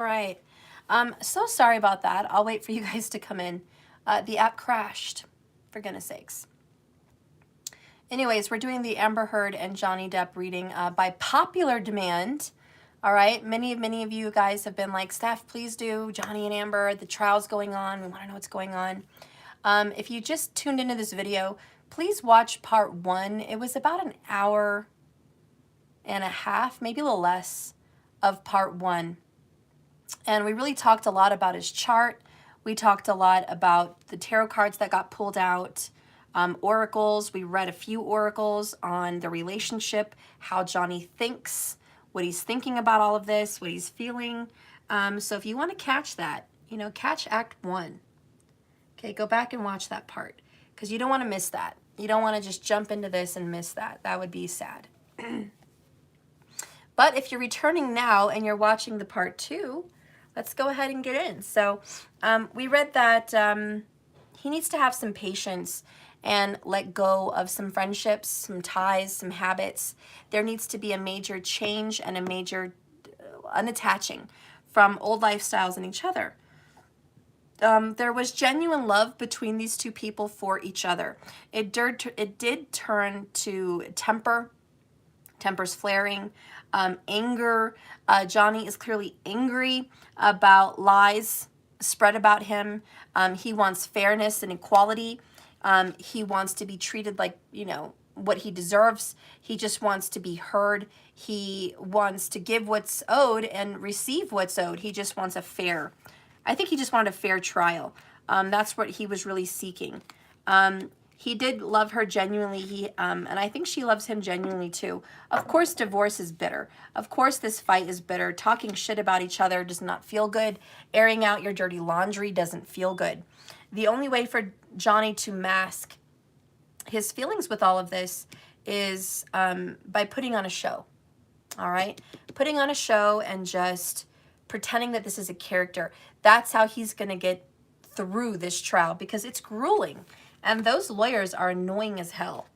Right. So sorry about that. I'll wait for you guys to come in. The app crashed, for goodness sakes. Anyways, we're doing the Amber Heard and Johnny Depp reading by popular demand. All right. Many of you guys have been like, Steph, please do Johnny and Amber. The trial's going on. We want to know what's going on. If you just tuned into this video, please watch part 1. It was about an hour and a half, maybe a little less, of part 1. And we really talked a lot about his chart. We talked a lot about the tarot cards that got pulled out, oracles. We read a few oracles on the relationship, how Johnny thinks, what he's thinking about all of this, what he's feeling. So if you want to catch that, catch Act 1. Okay, go back and watch that part because you don't want to miss that. You don't want to just jump into this and miss that. That would be sad. But if you're returning now and you're watching the part 2, let's go ahead and get in. So we read that he needs to have some patience and let go of some friendships, some ties, some habits. There needs to be a major change and a major unattaching from old lifestyles and each other. There was genuine love between these two people for each other. It did turn to tempers flaring, anger. Johnny is clearly angry about lies spread about him. He wants fairness and equality. He wants to be treated like, what he deserves. He just wants to be heard. He wants to give what's owed and receive what's owed. He just wants I think he just wanted a fair trial. That's what he was really seeking. He did love her genuinely, and I think she loves him genuinely too. Of course, divorce is bitter. Of course, this fight is bitter. Talking shit about each other does not feel good. Airing out your dirty laundry doesn't feel good. The only way for Johnny to mask his feelings with all of this is by putting on a show, all right? Putting on a show and just pretending that this is a character. That's how he's going to get through this trial because it's grueling. And those lawyers are annoying as hell.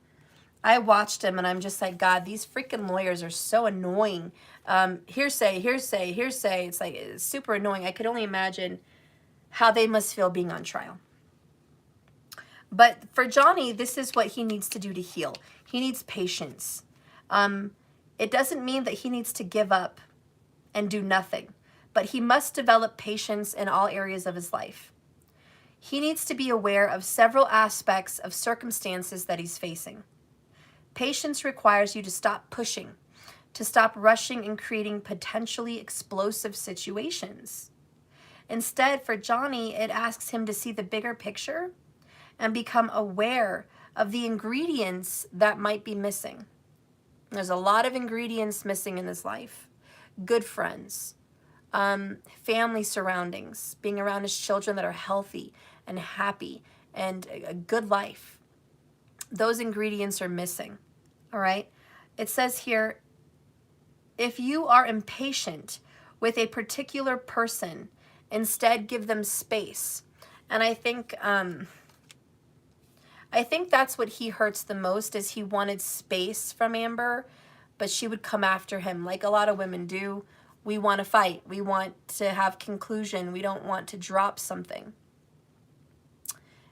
I watched them and I'm just like, God, these freaking lawyers are so annoying. Hearsay, hearsay, hearsay. It's super annoying. I could only imagine how they must feel being on trial. But for Johnny, this is what he needs to do to heal. He needs patience. It doesn't mean that he needs to give up and do nothing, but he must develop patience in all areas of his life. He needs to be aware of several aspects of circumstances that he's facing. Patience requires you to stop pushing, to stop rushing and creating potentially explosive situations. Instead, for Johnny, it asks him to see the bigger picture and become aware of the ingredients that might be missing. There's a lot of ingredients missing in his life. Good friends, family surroundings, being around his children that are healthy and happy and a good life. Those ingredients are missing, all right? It says here, if you are impatient with a particular person, instead give them space. And I think that's what he hurts the most is he wanted space from Amber, but she would come after him like a lot of women do. We want to fight. We want to have conclusion. We don't want to drop something.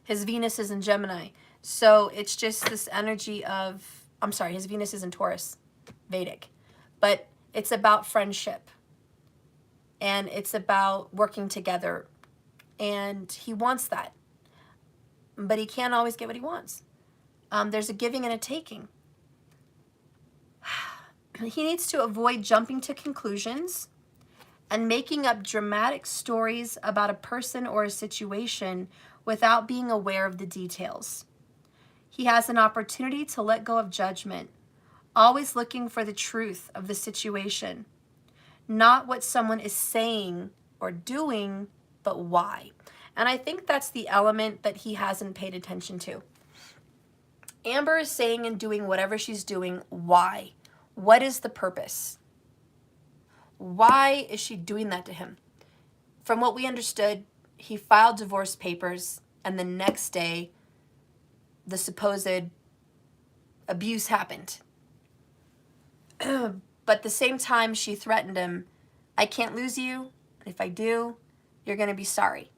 His Venus is in Gemini. So it's just this energy of, I'm sorry, his Venus is in Taurus, Vedic. But it's about friendship. And it's about working together. And he wants that. But he can't always get what he wants. There's a giving and a taking. He needs to avoid jumping to conclusions and making up dramatic stories about a person or a situation without being aware of the details. He has an opportunity to let go of judgment, always looking for the truth of the situation, not what someone is saying or doing, but why. And I think that's the element that he hasn't paid attention to. Amber is saying and doing whatever she's doing. Why? What is the purpose? Why is she doing that to him? From what we understood, he filed divorce papers and the next day the supposed abuse happened. But at the same time, she threatened him, I can't lose you, And if I do, you're going to be sorry.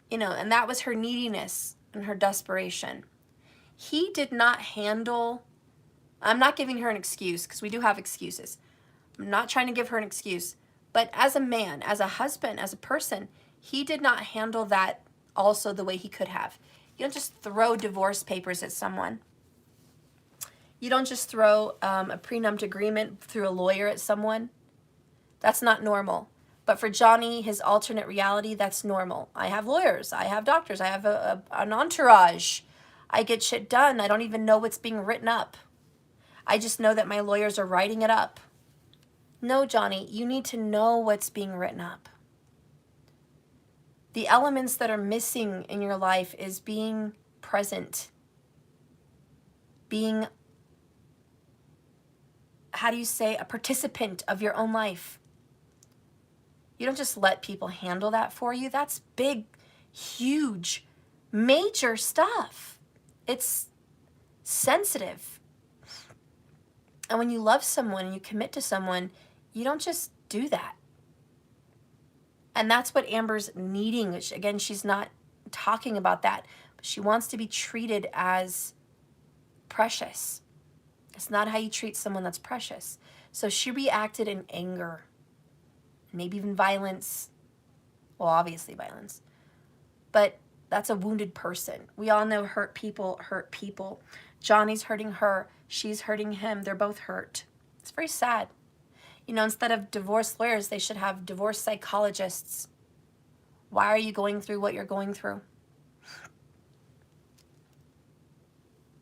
You know, and that was her neediness and her desperation. He did not handle, I'm not giving her an excuse because we do have excuses. I'm not trying to give her an excuse. But as a man, as a husband, as a person, he did not handle that also the way he could have. You don't just throw divorce papers at someone. You don't just throw a prenup agreement through a lawyer at someone. That's not normal. But for Johnny, his alternate reality, that's normal. I have lawyers. I have doctors. I have an entourage. I get shit done. I don't even know what's being written up. I just know that my lawyers are writing it up. No, Johnny, you need to know what's being written up. The elements that are missing in your life is being present. Being, how do you say, a participant of your own life. You don't just let people handle that for you. That's big, huge, major stuff. It's sensitive. And when you love someone and you commit to someone, you don't just do that. And that's what Amber's needing, which again, she's not talking about that, but she wants to be treated as precious. It's not how you treat someone that's precious. So she reacted in anger, maybe even violence. Well, obviously violence. But that's a wounded person. We all know hurt people hurt people. Johnny's hurting her. She's hurting him. They're both hurt. It's very sad. You know, instead of divorce lawyers, they should have divorce psychologists. Why are you going through what you're going through?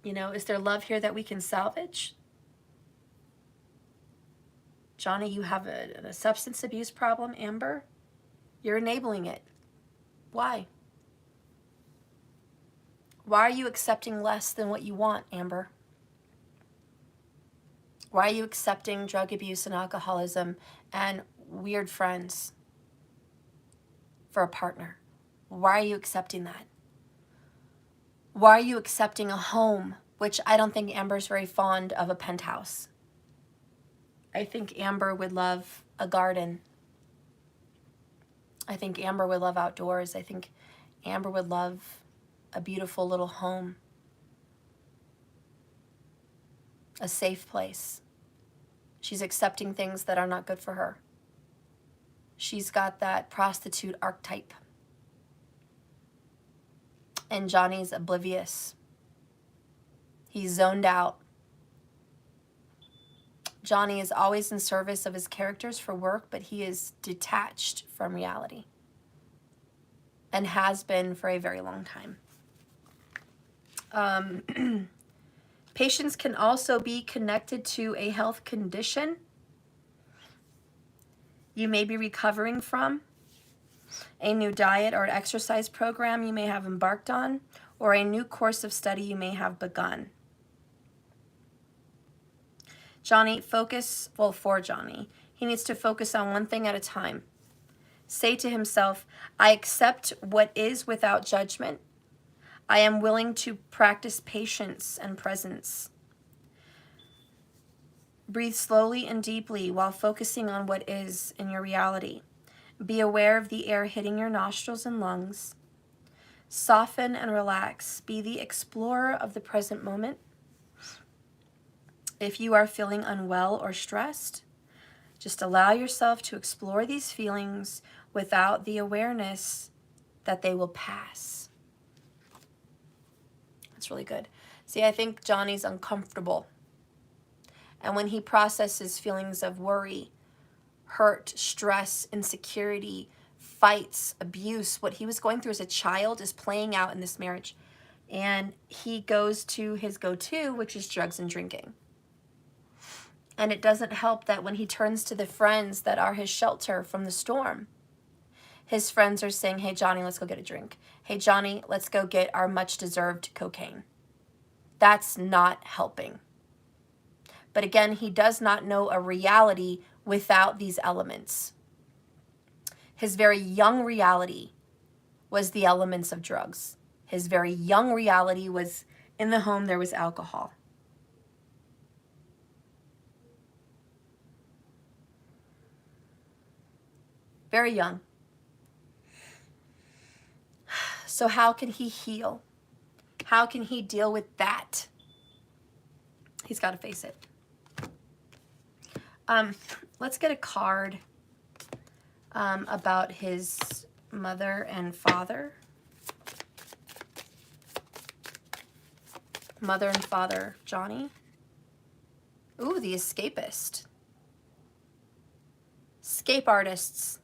You know, is there love here that we can salvage? Johnny, you have a substance abuse problem, Amber. You're enabling it. Why? Why are you accepting less than what you want, Amber? Why are you accepting drug abuse and alcoholism and weird friends for a partner? Why are you accepting that? Why are you accepting a home, which I don't think Amber's very fond of a penthouse. I think Amber would love a garden. I think Amber would love outdoors. I think Amber would love a beautiful little home. A safe place. She's accepting things that are not good for her. She's got that prostitute archetype. And Johnny's oblivious. He's zoned out. Johnny is always in service of his characters for work, but he is detached from reality. And has been for a very long time. Patients can also be connected to a health condition you may be recovering from, a new diet or exercise program you may have embarked on, or a new course of study you may have begun. For Johnny, he needs to focus on one thing at a time. Say to himself, I accept what is without judgment. I am willing to practice patience and presence. Breathe slowly and deeply while focusing on what is in your reality. Be aware of the air hitting your nostrils and lungs. Soften and relax. Be the explorer of the present moment. If you are feeling unwell or stressed, just allow yourself to explore these feelings without the awareness that they will pass. That's really good. See, I think Johnny's uncomfortable. And when he processes feelings of worry, hurt, stress, insecurity, fights, abuse, what he was going through as a child is playing out in this marriage. And he goes to his go-to, which is drugs and drinking. And it doesn't help that when he turns to the friends that are his shelter from the storm, his friends are saying, hey, Johnny, let's go get a drink. Hey, Johnny, let's go get our much-deserved cocaine. That's not helping. But again, he does not know a reality without these elements. His very young reality was the elements of drugs. His very young reality was in the home there was alcohol. very young. So how can he heal? How can he deal with that? He's got to face it. Let's get a card about his mother and father. Mother and father, Johnny. Ooh, the escapist. Escape artists.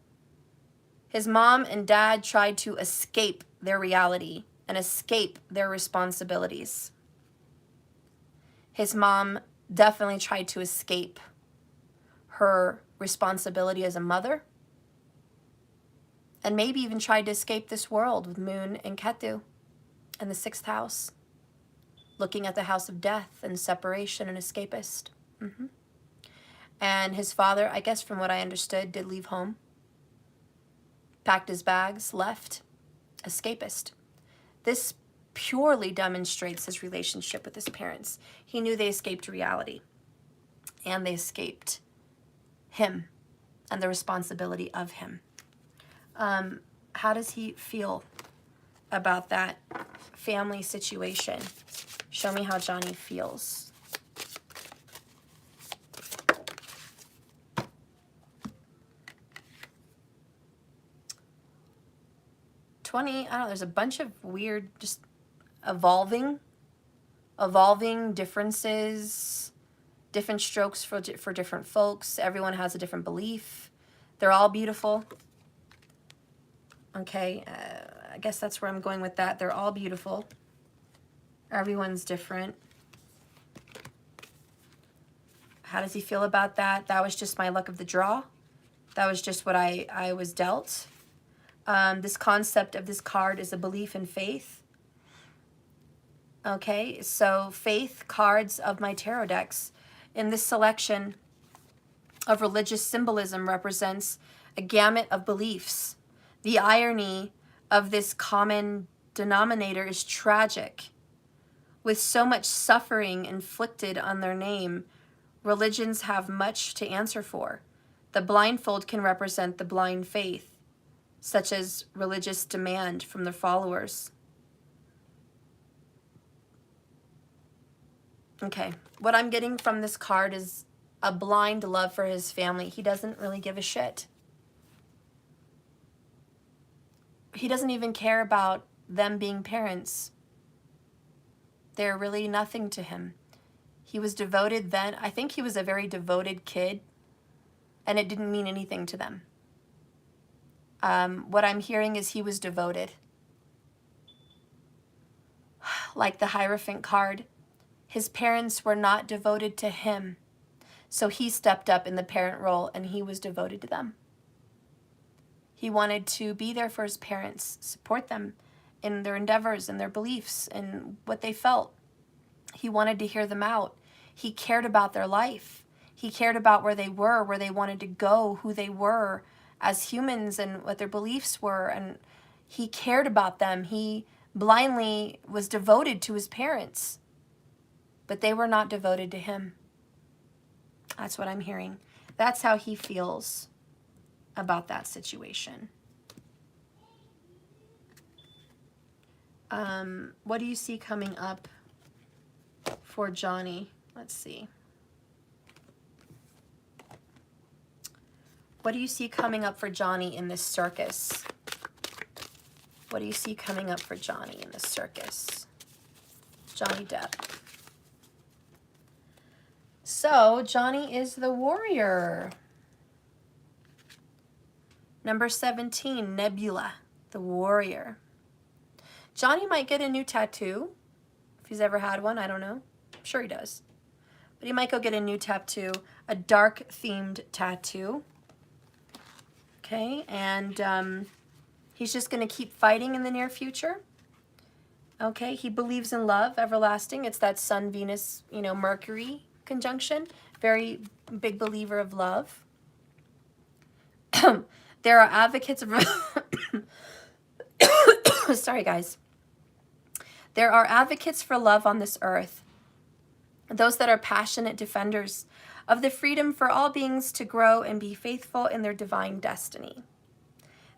His mom and dad tried to escape their reality and escape their responsibilities. His mom definitely tried to escape her responsibility as a mother, and maybe even tried to escape this world with Moon and Ketu in the 6th house, looking at the house of death and separation and escapist. And his father, I guess from what I understood, did leave home, packed his bags, left, escapist. This purely demonstrates his relationship with his parents. He knew they escaped reality, and they escaped him and the responsibility of him. How does he feel about that family situation? Show me how Johnny feels. I don't know, there's a bunch of weird, just evolving differences, different strokes for different folks. Everyone has a different belief. They're all beautiful. Okay, I guess that's where I'm going with that. They're all beautiful. Everyone's different. How does he feel about that? That was just my luck of the draw. That was just what I was dealt. This concept of this card is a belief in faith. Okay, so faith cards of my tarot decks. In this selection of religious symbolism represents a gamut of beliefs. The irony of this common denominator is tragic. With so much suffering inflicted on their name, religions have much to answer for. The blindfold can represent the blind faith, such as religious demand from their followers. Okay, what I'm getting from this card is a blind love for his family. He doesn't really give a shit. He doesn't even care about them being parents. They're really nothing to him. He was devoted then. I think he was a very devoted kid, and it didn't mean anything to them. What I'm hearing is he was devoted. Like the Hierophant card, his parents were not devoted to him. So he stepped up in the parent role and he was devoted to them. He wanted to be there for his parents, support them in their endeavors and their beliefs and what they felt. He wanted to hear them out. He cared about their life. He cared about where they were, where they wanted to go, who they were as humans and what their beliefs were. And he cared about them. He blindly was devoted to his parents, but they were not devoted to him. That's what I'm hearing. That's how he feels about that situation. What do you see coming up for Johnny? Let's see. What do you see coming up for Johnny in this circus? What do you see coming up for Johnny in this circus? Johnny Depp. So, Johnny is the warrior. Number 17, Nebula, the warrior. Johnny might get a new tattoo. If he's ever had one, I don't know. I'm sure he does. But he might go get a new tattoo, a dark-themed tattoo. Okay, and he's just going to keep fighting in the near future. Okay, he believes in love, everlasting. It's that Sun, Venus, Mercury conjunction. Very big believer of love. There are advocates of... Sorry, guys. There are advocates for love on this earth. Those that are passionate defenders of the freedom for all beings to grow and be faithful in their divine destiny.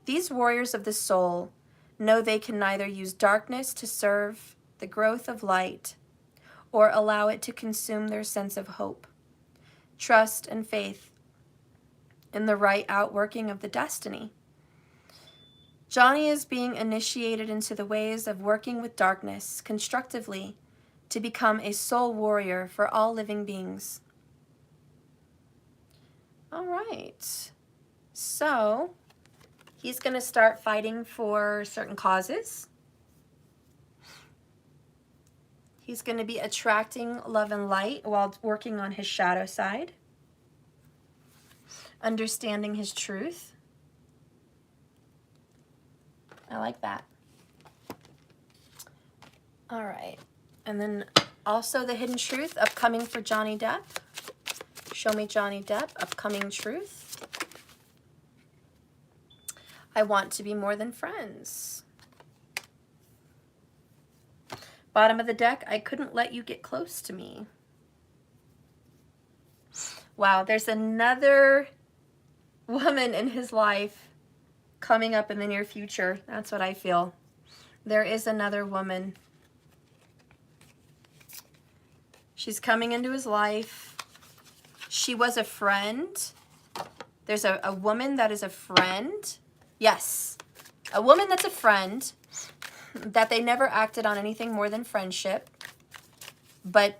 These warriors of the soul know they can neither use darkness to serve the growth of light or allow it to consume their sense of hope, trust, and faith in the right outworking of the destiny. Johnny is being initiated into the ways of working with darkness constructively to become a soul warrior for all living beings. All right. So he's going to start fighting for certain causes. He's going to be attracting love and light while working on his shadow side, understanding his truth. I like that. All right. And then also the hidden truth upcoming for Johnny Depp. Show me Johnny Depp, upcoming truth. I want to be more than friends. Bottom of the deck, I couldn't let you get close to me. Wow, there's another woman in his life coming up in the near future. That's what I feel. There is another woman. She's coming into his life. She was a friend. There's a woman that is a friend. Yes, a woman that's a friend, that they never acted on anything more than friendship. But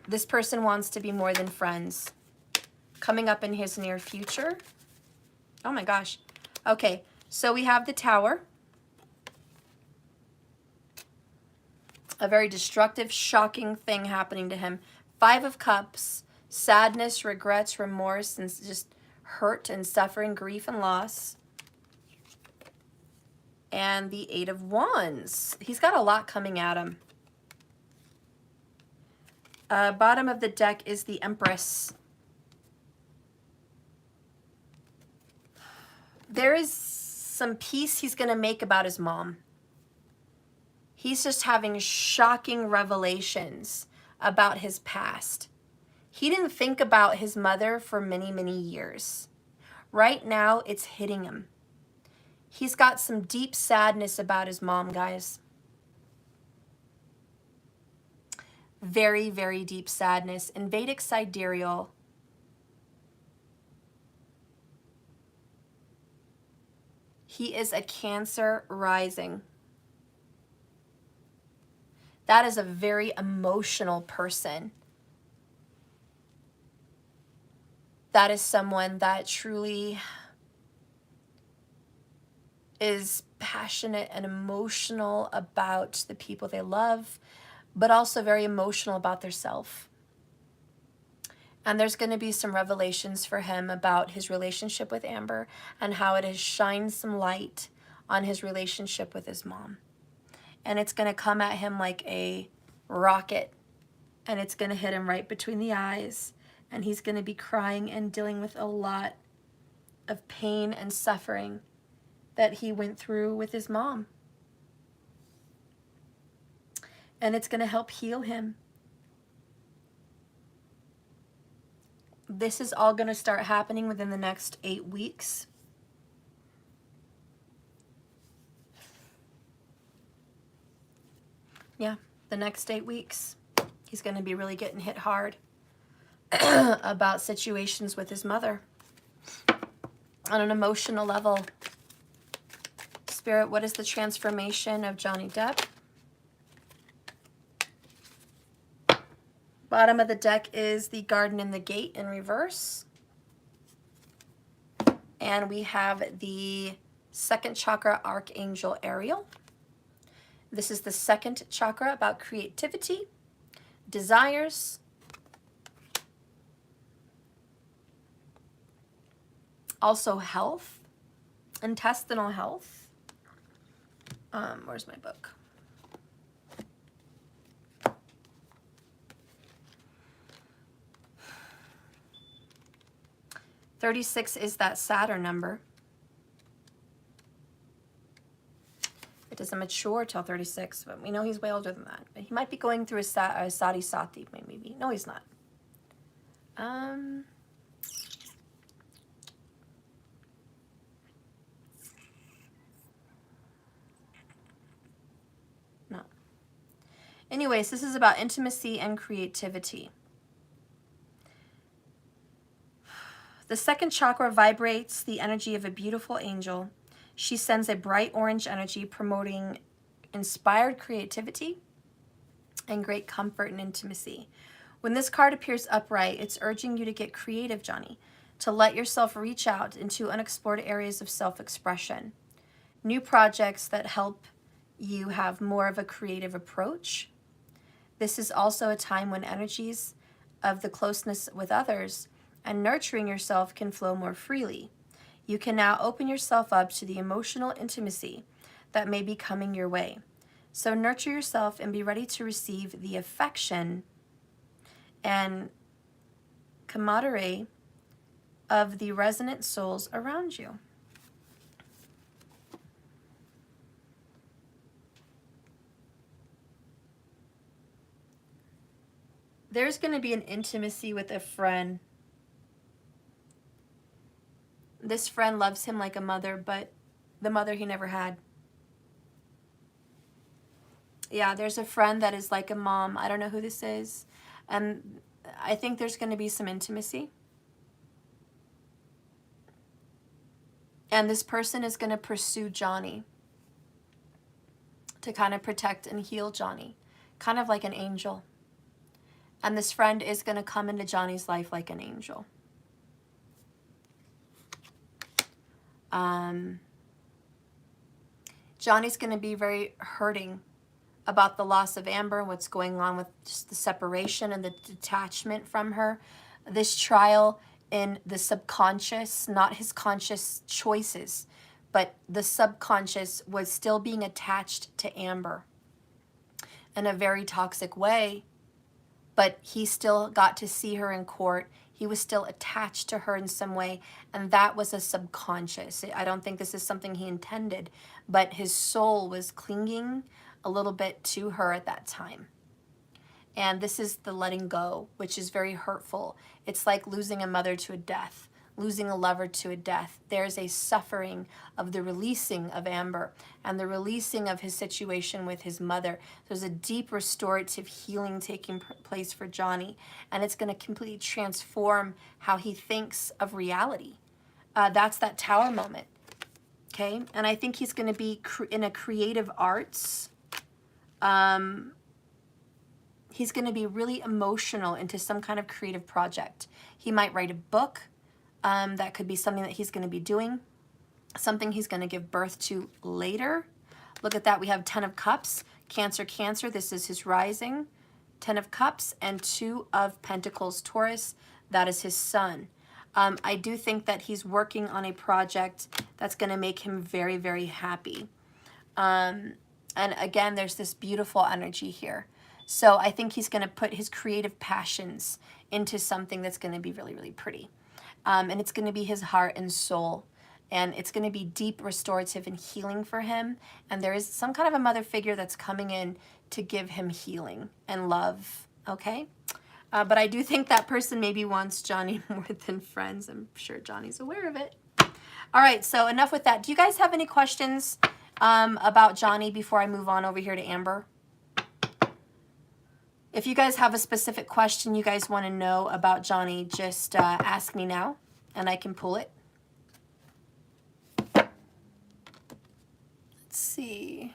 this person wants to be more than friends. Coming up in his near future. Oh my gosh. Okay, so we have the Tower. A very destructive, shocking thing happening to him. 5 of Cups, sadness, regrets, remorse, and just hurt and suffering, grief and loss. And the 8 of Wands. He's got a lot coming at him. Bottom of the deck is the Empress. There is some peace he's going to make about his mom. He's just having shocking revelations about his past. He didn't think about his mother for many, many years. Right now, it's hitting him. He's got some deep sadness about his mom, guys. Very, very deep sadness. In Vedic sidereal, he is a Cancer rising. That is a very emotional person. That is someone that truly is passionate and emotional about the people they love, but also very emotional about their self. And there's going to be some revelations for him about his relationship with Amber and how it has shined some light on his relationship with his mom. And it's going to come at him like a rocket, and it's going to hit him right between the eyes, and he's going to be crying and dealing with a lot of pain and suffering that he went through with his mom. And it's going to help heal him. This is all going to start happening within the next 8 weeks. Yeah, the next 8 weeks. He's going to be really getting hit hard about situations with his mother on an emotional level. Spirit, what is the transformation of Johnny Depp? Bottom of the deck is the Garden and the Gate in reverse. And we have the 2nd chakra Archangel Ariel. This is the 2nd chakra about creativity, desires, also health, intestinal health. Where's my book? $36 is that Saturn number. It doesn't mature till 36, but we know he's way older than that. But he might be going through a Sati Sati, maybe. No, he's not. Anyways, this is about intimacy and creativity. The second chakra vibrates the energy of a beautiful angel. She sends a bright orange energy promoting inspired creativity and great comfort and intimacy. When this card appears upright, it's urging you to get creative, Johnny, to let yourself reach out into unexplored areas of self-expression. New projects that help you have more of a creative approach. This is also a time when energies of the closeness with others and nurturing yourself can flow more freely. You can now open yourself up to the emotional intimacy that may be coming your way. So nurture yourself and be ready to receive the affection and camaraderie of the resonant souls around you. There's going to be an intimacy with a friend. This friend loves him like a mother, but the mother he never had. Yeah, there's a friend that is like a mom. I don't know who this is. And I think there's going to be some intimacy. And this person is going to pursue Johnny to kind of protect and heal Johnny, kind of like an angel. And this friend is going to come into Johnny's life like an angel. Johnny's going to be very hurting about the loss of Amber and what's going on with just the separation and the detachment from her. This trial in the subconscious, not his conscious choices, but the subconscious was still being attached to Amber in a very toxic way, but he still got to see her in court. He was still attached to her in some way, and that was a subconscious. I don't think this is something he intended, but his soul was clinging a little bit to her at that time. And this is the letting go, which is very hurtful. It's like losing a mother to a death, losing a lover to a death. There's a suffering of the releasing of Amber and the releasing of his situation with his mother. There's a deep restorative healing taking place for Johnny, and it's going to completely transform how he thinks of reality. That's that tower moment, okay? And I think he's going to be in a creative arts. He's going to be really emotional into some kind of creative project. He might write a book. That could be something that he's going to be doing, something he's going to give birth to later. Look at that. We have 10 of Cups, Cancer, Cancer. This is his rising. 10 of Cups and 2 of Pentacles, Taurus. That is his sun. I do think that he's working on a project that's going to make him very, very happy. And again, there's this beautiful energy here. So I think he's going to put his creative passions into something that's going to be really, really pretty. And it's going to be his heart and soul. And it's going to be deep, restorative, and healing for him. And there is some kind of a mother figure that's coming in to give him healing and love, okay? But I do think that person maybe wants Johnny more than friends. I'm sure Johnny's aware of it. All right, so enough with that. Do you guys have any questions about Johnny before I move on over here to Amber? If you guys have a specific question you guys want to know about Johnny, just ask me now, and I can pull it. Let's see.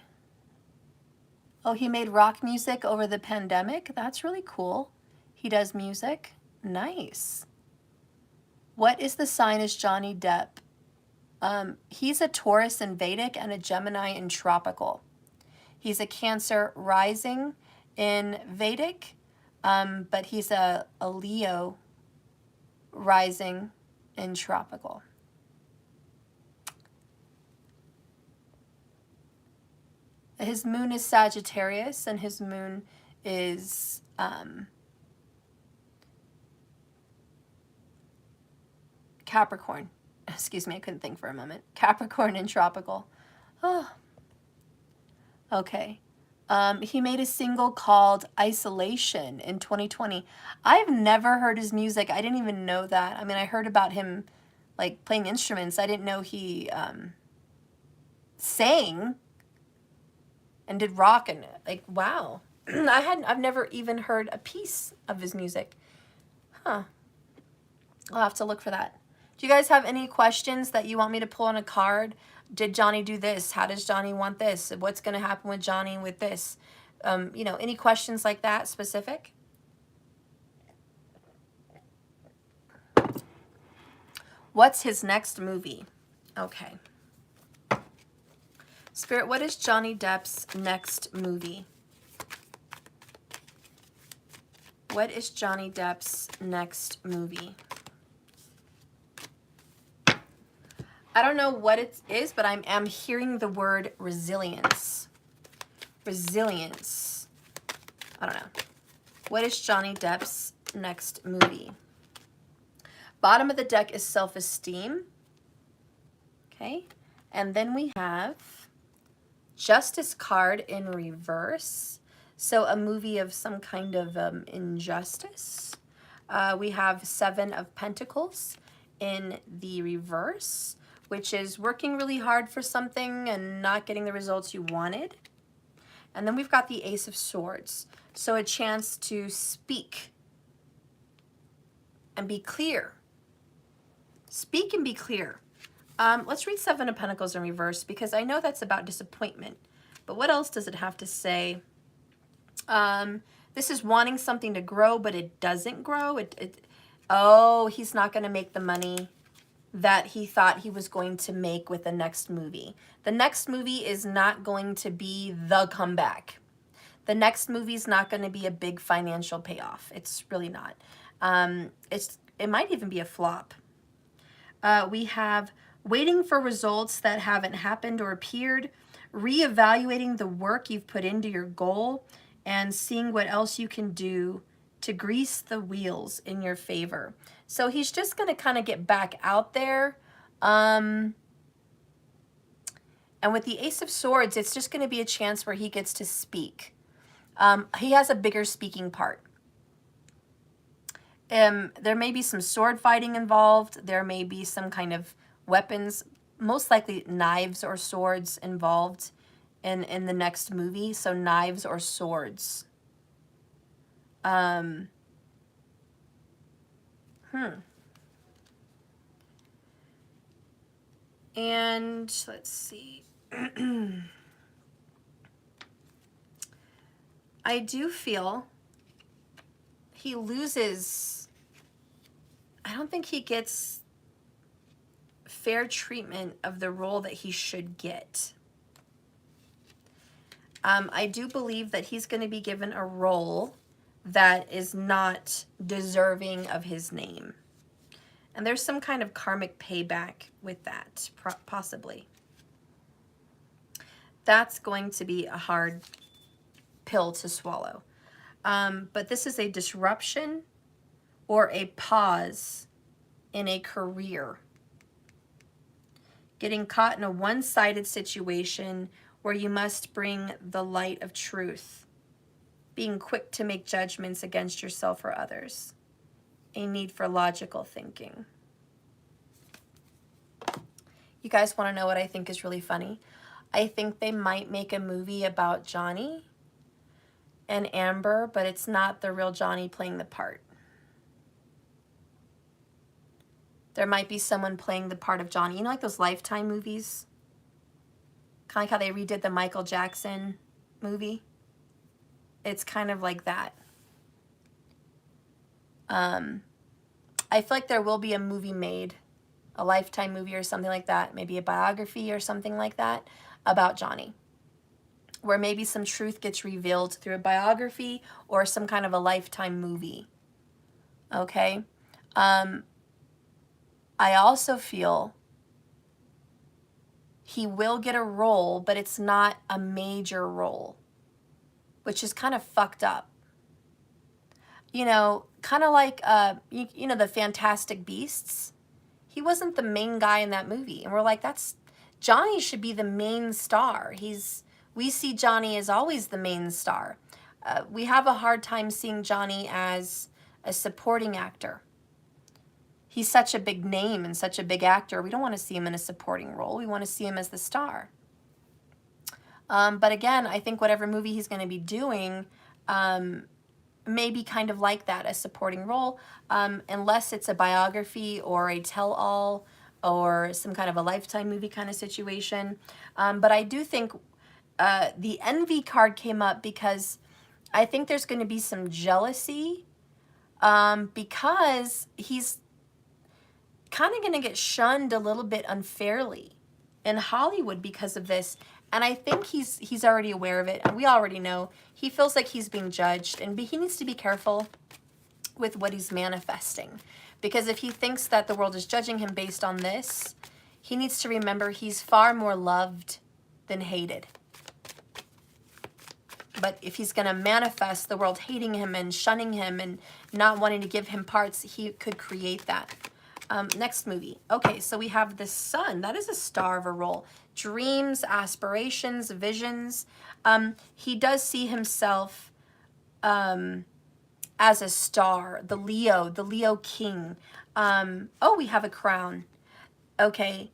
Oh, he made rock music over the pandemic? That's really cool. He does music? Nice. What is the sign is Johnny Depp? He's a Taurus in Vedic and a Gemini in Tropical. He's a Cancer rising in Vedic, but he's a Leo rising in Tropical. His moon is Sagittarius, and his moon is Capricorn. Excuse me, I couldn't think for a moment. Capricorn in Tropical. Oh, okay. He made a single called Isolation in 2020. I've never heard his music. I didn't even know that. I mean, I heard about him like playing instruments. I didn't know he sang and did rock and like, wow. I've never even heard a piece of his music. Huh. I'll have to look for that. Do you guys have any questions that you want me to pull on a card? Did Johnny do this? How does Johnny want this? What's going to happen with Johnny with this? You know, any questions like that specific? What's his next movie? Okay. Spirit, what is Johnny Depp's next movie? What is Johnny Depp's next movie? I don't know what it is, but I'm hearing the word resilience. Resilience. I don't know. What is Johnny Depp's next movie? Bottom of the deck is self-esteem. Okay. And then we have Justice card in reverse. So a movie of some kind of injustice. We have Seven of Pentacles in the reverse, which is working really hard for something and not getting the results you wanted. And then we've got the Ace of Swords. So a chance to speak and be clear. Speak and be clear. Let's read Seven of Pentacles in reverse because I know that's about disappointment. But what else does it have to say? This is wanting something to grow, but it doesn't grow. Oh, he's not going to make the money that he thought he was going to make with the next movie. The next movie is not going to be the comeback. The next movie is not going to be a big financial payoff. It's really not. It might even be a flop. We have waiting for results that haven't happened or appeared, reevaluating the work you've put into your goal, and seeing what else you can do to grease the wheels in your favor. So he's just going to kind of get back out there. And with the Ace of Swords, it's just going to be a chance where he gets to speak. He has a bigger speaking part. There may be some sword fighting involved. There may be some kind of weapons, most likely knives or swords involved in the next movie. So knives or swords. And let's see. I do feel he loses. I don't think he gets fair treatment of the role that he should get. I do believe that he's going to be given a role that is not deserving of his name. And there's some kind of karmic payback with that, possibly. That's going to be a hard pill to swallow. But this is a disruption or a pause in a career. Getting caught in a one-sided situation where you must bring the light of truth. Being quick to make judgments against yourself or others. A need for logical thinking. You guys want to know what I think is really funny? I think they might make a movie about Johnny and Amber, but it's not the real Johnny playing the part. There might be someone playing the part of Johnny. You know, like those Lifetime movies? Kind of like how they redid the Michael Jackson movie. It's kind of like that. I feel like there will be a movie made, a Lifetime movie or something like that, maybe a biography or something like that about Johnny, where maybe some truth gets revealed through a biography or some kind of a Lifetime movie. Okay? I also feel he will get a role, but it's not a major role, which is kind of fucked up. You know, kind of like, you know, the Fantastic Beasts. He wasn't the main guy in that movie. And we're like, Johnny should be the main star. We see Johnny as always the main star. We have a hard time seeing Johnny as a supporting actor. He's such a big name and such a big actor. We don't want to see him in a supporting role. We want to see him as the star. But again, I think whatever movie he's going to be doing, maybe kind of like that, a supporting role, unless it's a biography or a tell-all or some kind of a Lifetime movie kind of situation. But I do think the envy card came up because I think there's going to be some jealousy, because he's kind of going to get shunned a little bit unfairly in Hollywood because of this. And I think he's already aware of it, and we already know he feels like he's being judged, and he needs to be careful with what he's manifesting, because if he thinks that the world is judging him based on this, he needs to remember he's far more loved than hated. But if he's going to manifest the world hating him and shunning him and not wanting to give him parts, he could create that. Next movie. Okay, so we have the sun. That is a star of a role. Dreams, aspirations, visions. He does see himself as a star. The Leo king. Oh, we have a crown. Okay.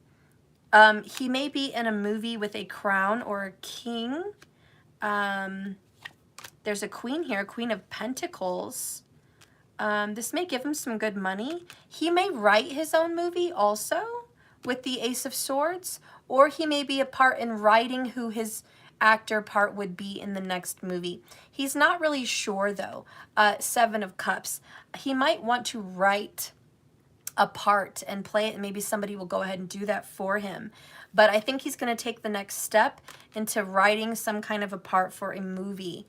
He may be in a movie with a crown or a king. There's a queen here, Queen of Pentacles. This may give him some good money. He may write his own movie also with the Ace of Swords, or he may be a part in writing who his actor part would be in the next movie. He's not really sure though. Seven of Cups. He might want to write a part and play it, and maybe somebody will go ahead and do that for him. But I think he's going to take the next step into writing some kind of a part for a movie.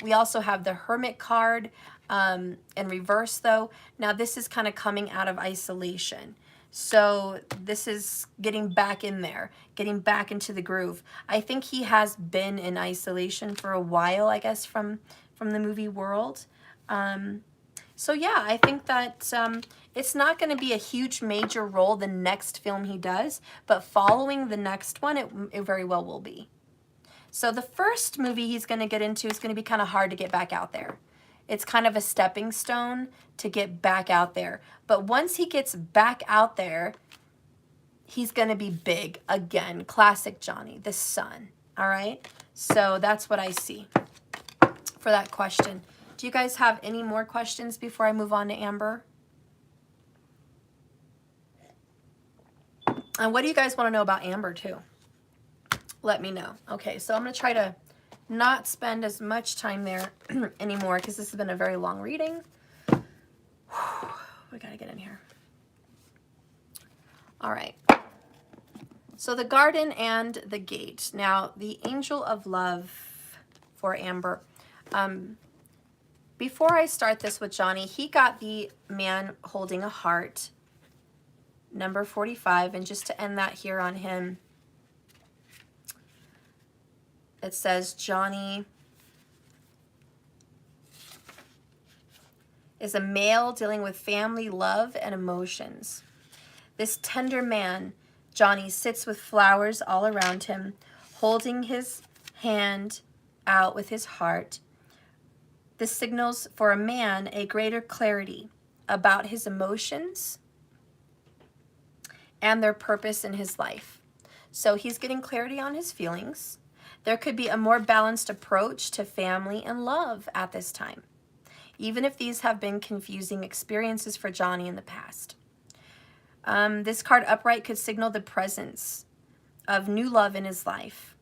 We also have the Hermit card in reverse though. Now this is kind of coming out of isolation. So this is getting back in there, getting back into the groove. I think he has been in isolation for a while, I guess, from the movie world. So yeah, I think that it's not going to be a huge major role the next film he does, but following the next one, it very well will be. So the first movie he's going to get into is going to be kind of hard to get back out there. It's kind of a stepping stone to get back out there. But once he gets back out there, he's going to be big again. Classic Johnny, the sun. All right? So that's what I see for that question. Do you guys have any more questions before I move on to Amber? And what do you guys want to know about Amber too? Let me know. Okay, so I'm going to try to not spend as much time there anymore because this has been a very long reading. We got to get in here. All right. So the garden and the gate. Now, the angel of love for Amber. Before I start this with Johnny, he got the man holding a heart, number 45. And just to end that here on him, it says Johnny is a male dealing with family, love, and emotions. This tender man, Johnny, sits with flowers all around him, holding his hand out with his heart. This signals for a man a greater clarity about his emotions and their purpose in his life. So he's getting clarity on his feelings. There could be a more balanced approach to family and love at this time, even if these have been confusing experiences for Johnny in the past. This card upright could signal the presence of new love in his life.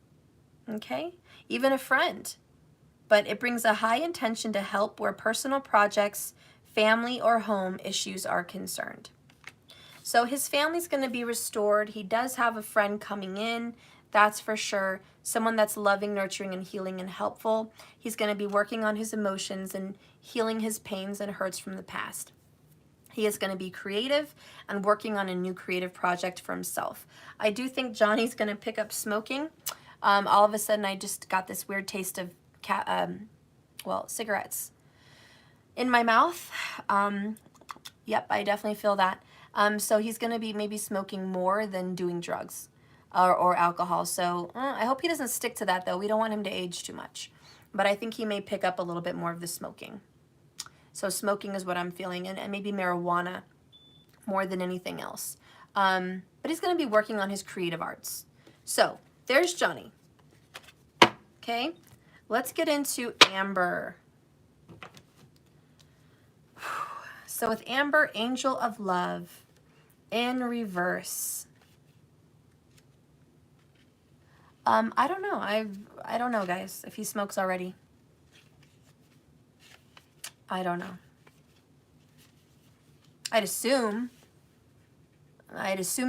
Okay? Even a friend. But it brings a high intention to help where personal projects, family, or home issues are concerned. So his family's going to be restored. He does have a friend coming in, that's for sure. Someone that's loving, nurturing, and healing and helpful. He's going to be working on his emotions and healing his pains and hurts from the past. He is going to be creative and working on a new creative project for himself. I do think Johnny's going to pick up smoking. All of a sudden, I just got this weird taste of cigarettes in my mouth. Yep, I definitely feel that. So he's going to be maybe smoking more than doing drugs or alcohol. So I hope he doesn't stick to that, though. We don't want him to age too much. But I think he may pick up a little bit more of the smoking. So smoking is what I'm feeling, and maybe marijuana more than anything else. But he's going to be working on his creative arts. So there's Johnny. Okay. Let's get into Amber. So with Amber, Angel of Love in reverse. I don't know. I don't know, guys, if he smokes already. I don't know. I'd assume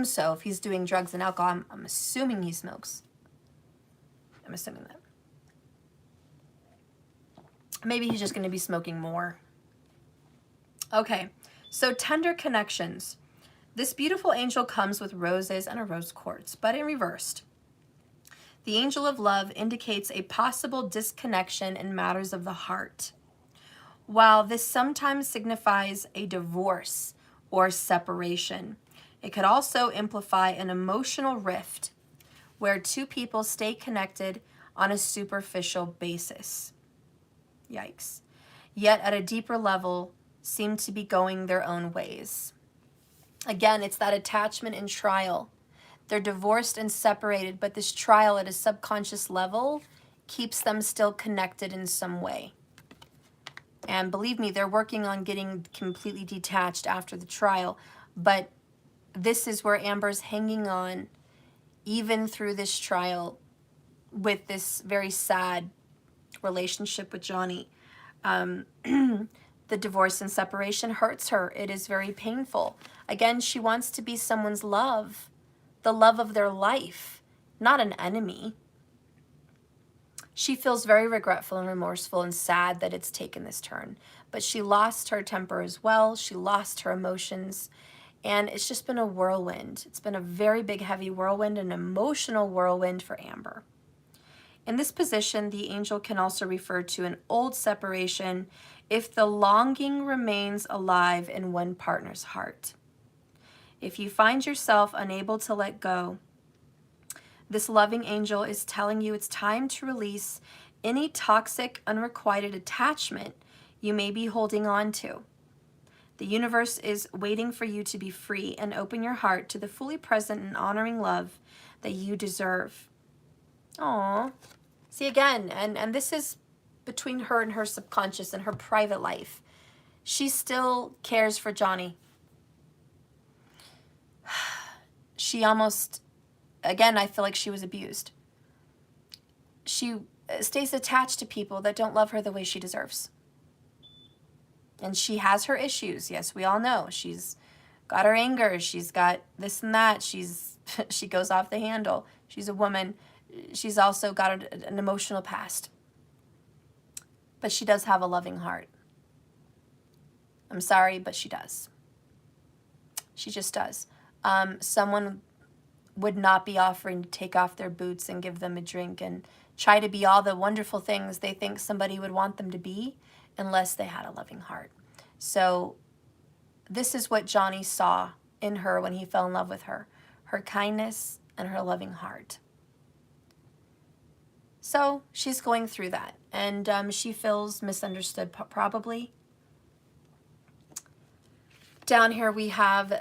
so. If he's doing drugs and alcohol, I'm assuming he smokes. I'm assuming that. Maybe he's just going to be smoking more. Okay, so tender connections. This beautiful angel comes with roses and a rose quartz, but in reversed. The angel of love indicates a possible disconnection in matters of the heart. While this sometimes signifies a divorce or separation, it could also imply an emotional rift where two people stay connected on a superficial basis. Yikes. Yet at a deeper level, seem to be going their own ways. Again, it's that attachment and trial. They're divorced and separated, but this trial at a subconscious level keeps them still connected in some way. And believe me, they're working on getting completely detached after the trial, but this is where Amber's hanging on even through this trial with this very sad relationship with Johnny. The divorce and separation hurts her. It is very painful. Again, she wants to be someone's love, the love of their life, not an enemy. She feels very regretful and remorseful and sad that it's taken this turn. But she lost her temper as well. She lost her emotions. And it's just been a whirlwind. It's been a very big, heavy whirlwind, an emotional whirlwind for Amber. In this position, the angel can also refer to an old separation if the longing remains alive in one partner's heart. If you find yourself unable to let go, this loving angel is telling you it's time to release any toxic, unrequited attachment you may be holding on to. The universe is waiting for you to be free and open your heart to the fully present and honoring love that you deserve. Aww. See, again, and this is between her and her subconscious and her private life. She still cares for Johnny. She almost, again, I feel like she was abused. She stays attached to people that don't love her the way she deserves. And she has her issues. Yes, we all know. She's got her anger. She's got this and that. She goes off the handle. She's a woman. She's also got an emotional past. But she does have a loving heart. I'm sorry, but she does. She just does. Someone would not be offering to take off their boots and give them a drink and try to be all the wonderful things they think somebody would want them to be unless they had a loving heart. So this is what Johnny saw in her when he fell in love with her kindness and her loving heart. So she's going through that, and she feels misunderstood probably. Down here we have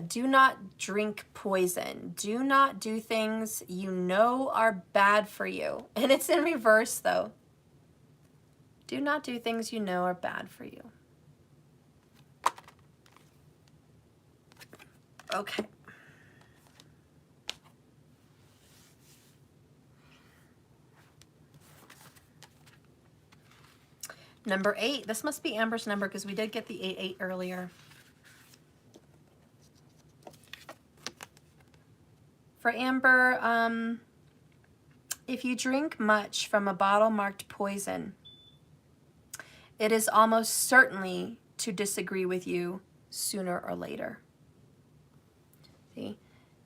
do not drink poison. Do not do things you know are bad for you. And it's in reverse though. Do not do things you know are bad for you. Okay. Number 8. This must be Amber's number because we did get the 8-8 earlier. For Amber, if you drink much from a bottle marked poison, it is almost certainly to disagree with you sooner or later. See,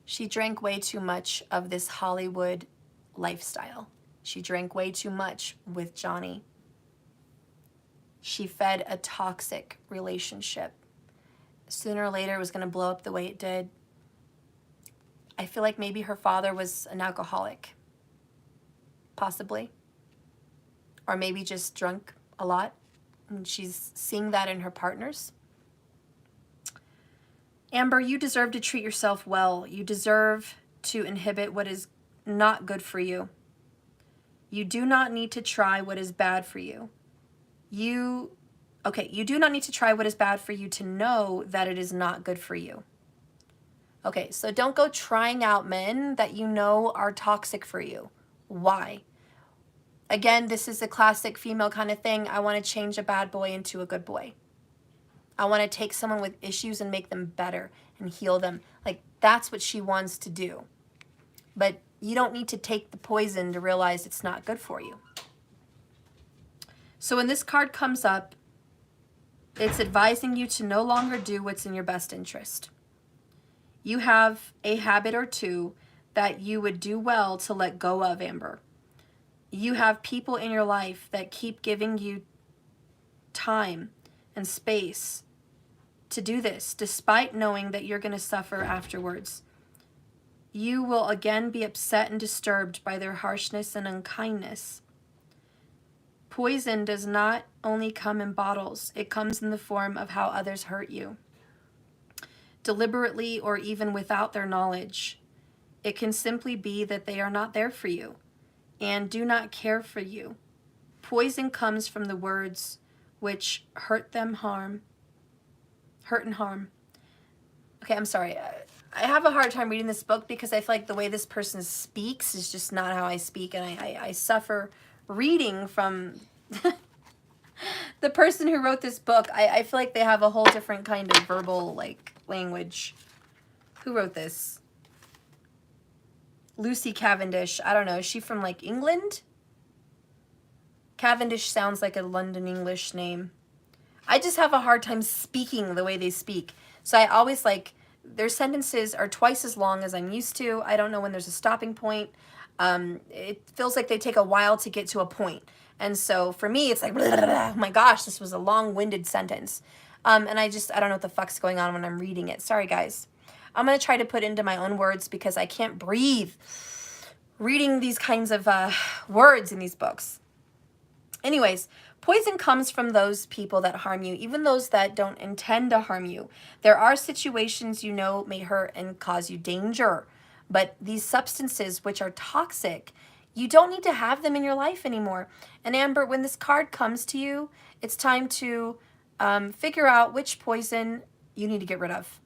she drank way too much of this Hollywood lifestyle. She drank way too much with Johnny. She fed a toxic relationship. Sooner or later, it was going to blow up the way it did. I feel like maybe her father was an alcoholic, possibly. Or maybe just drunk a lot. And she's seeing that in her partners. Amber, you deserve to treat yourself well. You deserve to inhibit what is not good for you. You do not need to try what is bad for you. You do not need to try what is bad for you to know that it is not good for you. Okay, so don't go trying out men that you know are toxic for you. Why? Again, this is a classic female kind of thing. I want to change a bad boy into a good boy. I want to take someone with issues and make them better and heal them. Like, that's what she wants to do. But you don't need to take the poison to realize it's not good for you. So when this card comes up, it's advising you to no longer do what's in your best interest. You have a habit or two that you would do well to let go of, Amber. You have people in your life that keep giving you time and space to do this, despite knowing that you're going to suffer afterwards. You will again be upset and disturbed by their harshness and unkindness. Poison does not only come in bottles, it comes in the form of how others hurt you, deliberately or even without their knowledge. It can simply be that they are not there for you and do not care for you. Poison comes from the words which hurt and harm. Okay, I'm sorry. I have a hard time reading this book because I feel like the way this person speaks is just not how I speak, and I suffer reading from the person who wrote this book. I feel like they have a whole different kind of verbal language. Who wrote this? Lucy Cavendish. I don't know. Is she from England? Cavendish sounds like a London English name. I just have a hard time speaking the way they speak. So I always their sentences are twice as long as I'm used to. I don't know when there's a stopping point. It feels like they take a while to get to a point. And so for me, it's like, blah, blah, blah. Oh my gosh, this was a long-winded sentence. And I don't know what the fuck's going on when I'm reading it. Sorry, guys. I'm going to try to put into my own words because I can't breathe reading these kinds of words in these books. Anyways, poison comes from those people that harm you, even those that don't intend to harm you. There are situations you know may hurt and cause you danger, but these substances which are toxic, you don't need to have them in your life anymore. And Amber, when this card comes to you, it's time to figure out which poison you need to get rid of.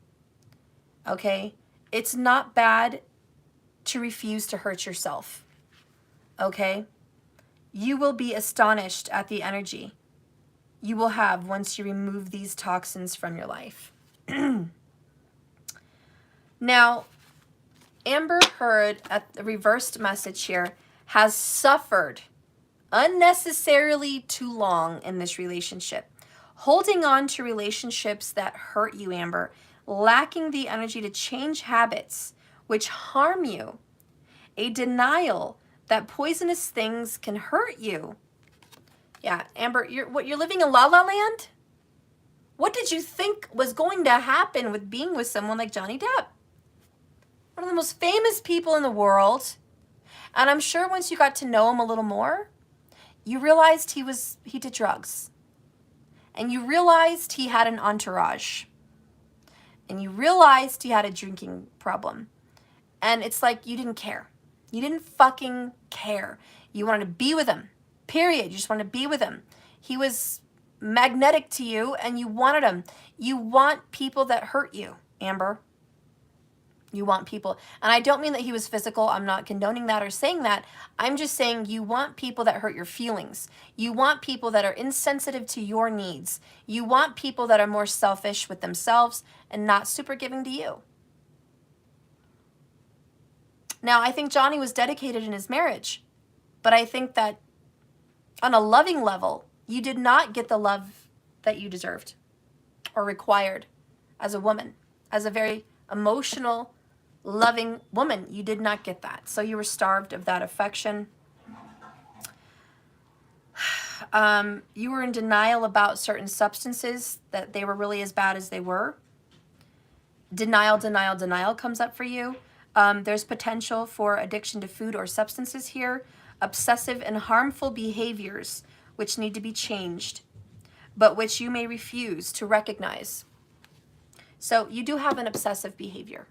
Okay? It's not bad to refuse to hurt yourself. Okay? You will be astonished at the energy you will have once you remove these toxins from your life. Now, Amber Heard, at the reversed message here, has suffered unnecessarily too long in this relationship. Holding on to relationships that hurt you, Amber, lacking the energy to change habits which harm you, a denial that poisonous things can hurt you. Yeah, Amber, you're living in La La Land? What did you think was going to happen with being with someone like Johnny Depp? One of the most famous people in the world. And I'm sure once you got to know him a little more, you realized he did drugs. And you realized he had an entourage. And you realized he had a drinking problem. And it's like you didn't care. You didn't fucking care. You wanted to be with him. Period. You just wanted to be with him. He was magnetic to you and you wanted him. You want people that hurt you, Amber. You want people. And I don't mean that he was physical. I'm not condoning that or saying that. I'm just saying you want people that hurt your feelings. You want people that are insensitive to your needs. You want people that are more selfish with themselves and not super giving to you. Now, I think Johnny was dedicated in his marriage, but I think that on a loving level, you did not get the love that you deserved or required as a woman, as a very emotional, loving woman. You did not get that. So you were starved of that affection. You were in denial about certain substances, that they were really as bad as they were. Denial comes up for you. There's potential for addiction to food or substances here. Obsessive and harmful behaviors which need to be changed, but which you may refuse to recognize. So you do have an obsessive behavior.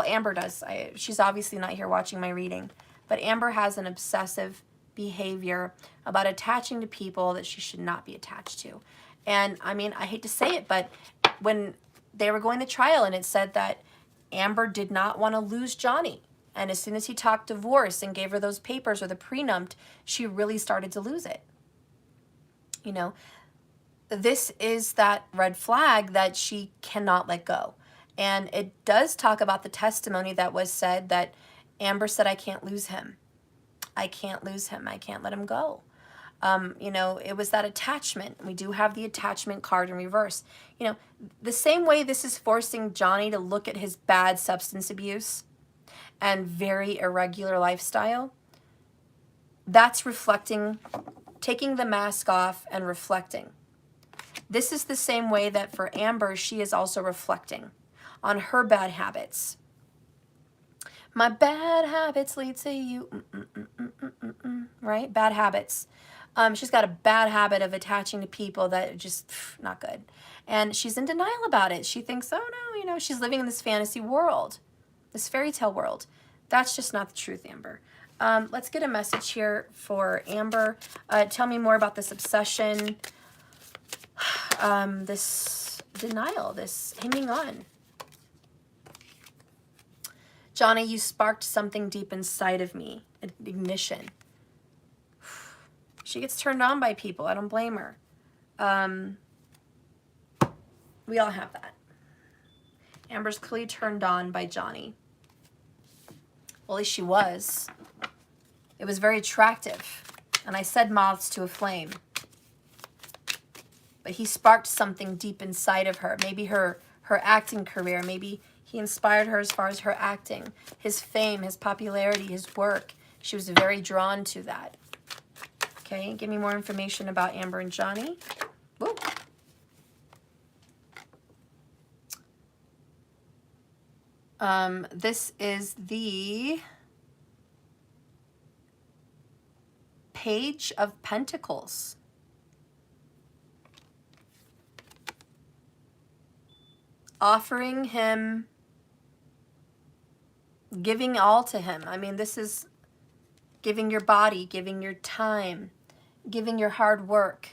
Amber does. She's obviously not here watching my reading, but Amber has an obsessive behavior, about attaching to people that she should not be attached to. And I mean, I hate to say it, but when they were going to trial and it said that Amber did not want to lose Johnny, and as soon as he talked divorce and gave her those papers or the prenup, she really started to lose it. You know, this is that red flag that she cannot let go. And it does talk about the testimony that was said that Amber said, I can't lose him. I can't lose him. I can't let him go. You know, it was that attachment. We do have the attachment card in reverse. You know, the same way this is forcing Johnny to look at his bad substance abuse and very irregular lifestyle, that's reflecting, taking the mask off and reflecting. This is the same way that for Amber, she is also reflecting on her bad habits. My bad habits lead to you, right? Bad habits. She's got a bad habit of attaching to people that are just not good. And she's in denial about it. She thinks, oh no, you know, she's living in this fantasy world, this fairy tale world. That's just not the truth, Amber. Let's get a message here for Amber. Tell me more about this obsession, this denial, this hanging on. Johnny, you sparked something deep inside of me, an ignition. She gets turned on by people. I don't blame her. We all have that. Amber's clearly turned on by Johnny. Well, at least she was. It was very attractive. And I said moths to a flame. But he sparked something deep inside of her. Maybe her acting career. Maybe he inspired her as far as her acting. His fame, his popularity, his work. She was very drawn to that. Okay, give me more information about Amber and Johnny. Whoa. This is the Page of Pentacles. Offering him, giving all to him. I mean, this is giving your body, giving your time, giving your hard work,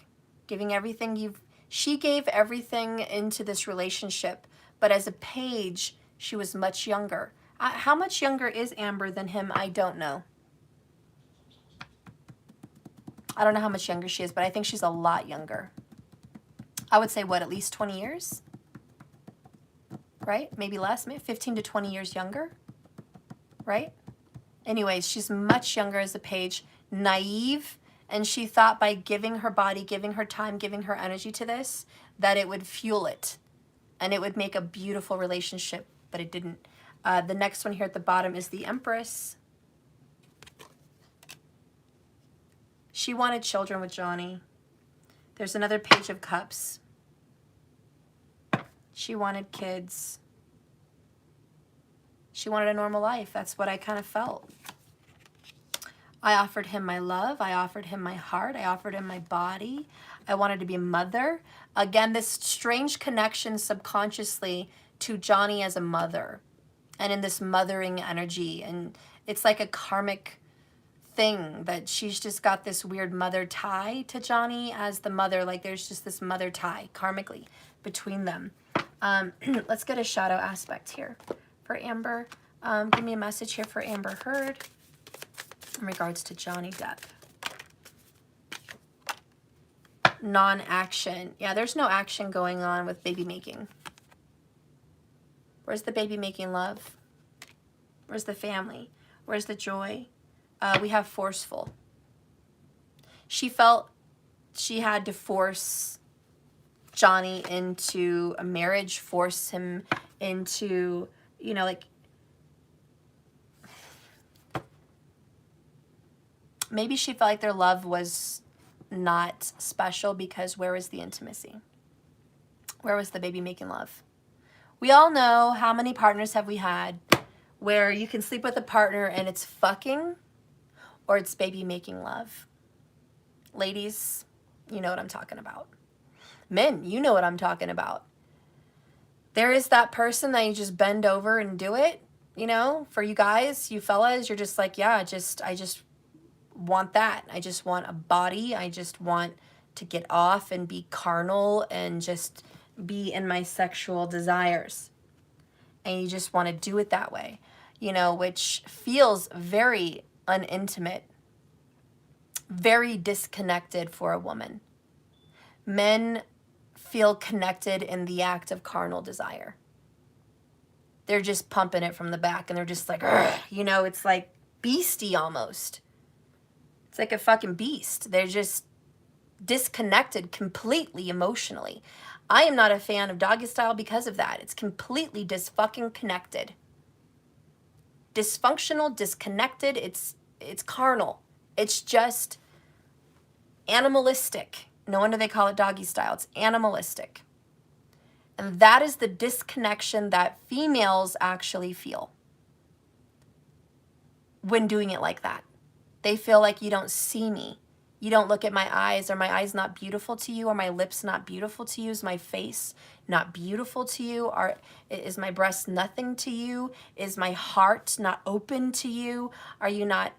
giving everything she gave everything into this relationship, but as a page, she was much younger. How much younger is Amber than him? I don't know. I don't know how much younger she is, but I think she's a lot younger. I would say, what, at least 20 years? Right? Maybe less, maybe 15 to 20 years younger, right? Anyways, she's much younger as a page, naive, and she thought by giving her body, giving her time, giving her energy to this, that it would fuel it, and it would make a beautiful relationship, but it didn't. The next one here at the bottom is the Empress. She wanted children with Johnny. There's another Page of Cups. She wanted kids. She wanted a normal life. That's what I kind of felt. I offered him my love. I offered him my heart. I offered him my body. I wanted to be a mother. Again, this strange connection subconsciously to Johnny as a mother and in this mothering energy. And it's like a karmic thing that she's just got this weird mother tie to Johnny as the mother. Like there's just this mother tie karmically between them. Let's get a shadow aspect here for Amber. Give me a message here for Amber Heard in regards to Johnny Depp. Non-action. Yeah, there's no action going on with baby making. Where's the baby making love? Where's the family? Where's the joy? We have forceful. She felt she had to force Johnny into a marriage, force him into, you know, like, maybe she felt like their love was not special because where was the intimacy? Where was the baby making love? We all know how many partners have we had where you can sleep with a partner and it's fucking or it's baby making love. Ladies, you know what I'm talking about. Men, you know what I'm talking about. There is that person that you just bend over and do it, you know, for you guys, you fellas, you're just like, yeah, I just want that. I just want a body. I just want to get off and be carnal and just be in my sexual desires. And you just want to do it that way, you know, which feels very unintimate, very disconnected for a woman. Men feel connected in the act of carnal desire. They're just pumping it from the back and they're just like, you know, it's like beastie almost. It's like a fucking beast. They're just disconnected completely emotionally. I am not a fan of doggy style because of that. It's completely disfucking connected. Dysfunctional, disconnected, it's carnal. It's just animalistic. No wonder they call it doggy style. It's animalistic. And that is the disconnection that females actually feel when doing it like that. They feel like you don't see me. You don't look at my eyes. Are my eyes not beautiful to you? Are my lips not beautiful to you? Is my face not beautiful to you? Is my breast nothing to you? Is my heart not open to you? Are you not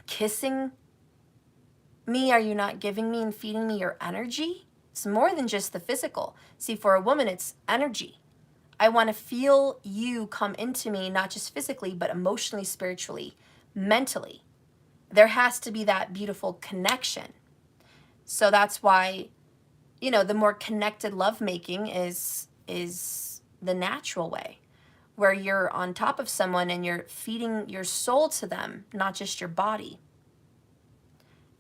kissing me? Are you not giving me and feeding me your energy? It's more than just the physical. See, for a woman, it's energy. I want to feel you come into me, not just physically, but emotionally, spiritually, mentally. There has to be that beautiful connection. So that's why, you know, the more connected lovemaking is the natural way, where you're on top of someone and you're feeding your soul to them, not just your body.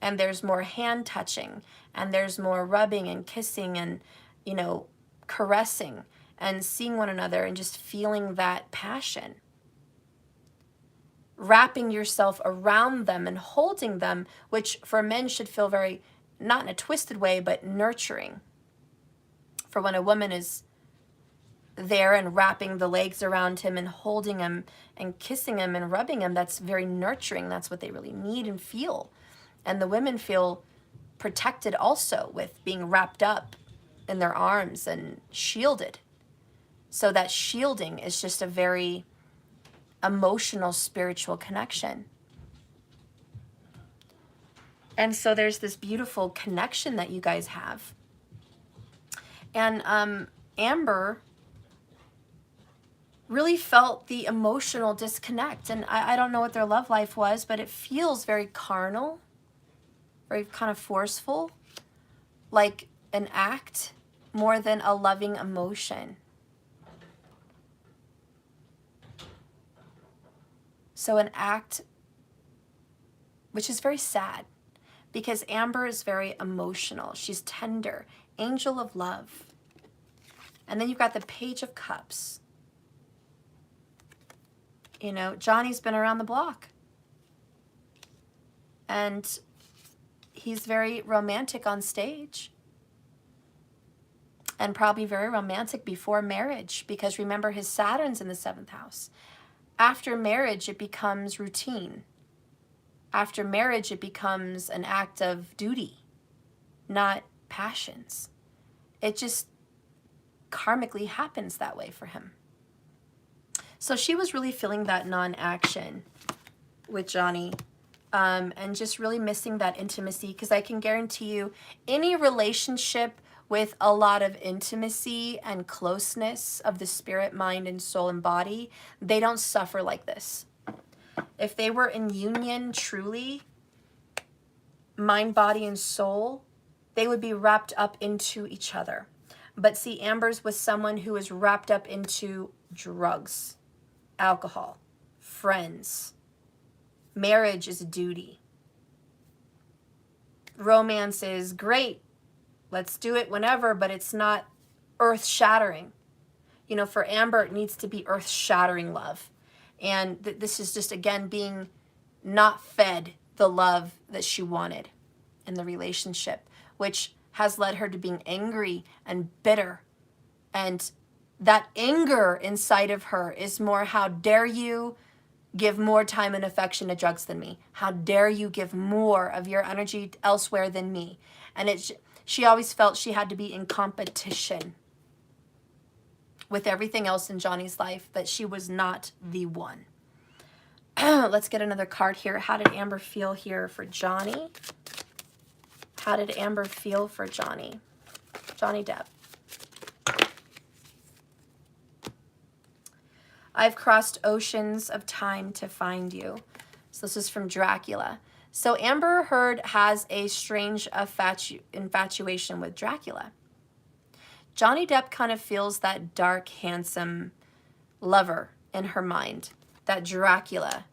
And there's more hand touching, and there's more rubbing and kissing and, you know, caressing and seeing one another and just feeling that passion. Wrapping yourself around them and holding them, which for men should feel very, not in a twisted way, but nurturing. For when a woman is there and wrapping the legs around him and holding him and kissing him and rubbing him, that's very nurturing. That's what they really need and feel. And the women feel protected also with being wrapped up in their arms and shielded. So that shielding is just a very emotional, spiritual connection. And so there's this beautiful connection that you guys have. And Amber really felt the emotional disconnect. And I don't know what their love life was, but it feels very carnal, very kind of forceful, like an act more than a loving emotion. So an act, which is very sad, because Amber is very emotional. She's tender, angel of love. And then you've got the Page of Cups. You know, Johnny's been around the block. And he's very romantic on stage. And probably very romantic before marriage, because remember, his Saturn's in the 7th house. After marriage, it becomes routine. After marriage, it becomes an act of duty, not passions. It just karmically happens that way for him. So she was really feeling that non-action with Johnny, and just really missing that intimacy, because I can guarantee you any relationship with a lot of intimacy and closeness of the spirit, mind, and soul and body, they don't suffer like this. If they were in union truly, mind, body, and soul, they would be wrapped up into each other. But see, Amber's was someone who is wrapped up into drugs, alcohol, friends. Marriage is a duty. Romance is great. Let's do it whenever, but it's not earth-shattering. You know, for Amber, it needs to be earth-shattering love. And this is just, again, being not fed the love that she wanted in the relationship, which has led her to being angry and bitter. And that anger inside of her is more, how dare you give more time and affection to drugs than me? How dare you give more of your energy elsewhere than me? And she always felt she had to be in competition with everything else in Johnny's life, that she was not the one. Let's get another card here. How did Amber feel here for Johnny? How did Amber feel for Johnny? Johnny Depp. I've crossed oceans of time to find you. So this is from Dracula. So Amber Heard has a strange infatuation with Dracula. Johnny Depp kind of feels that dark, handsome lover in her mind, that Dracula.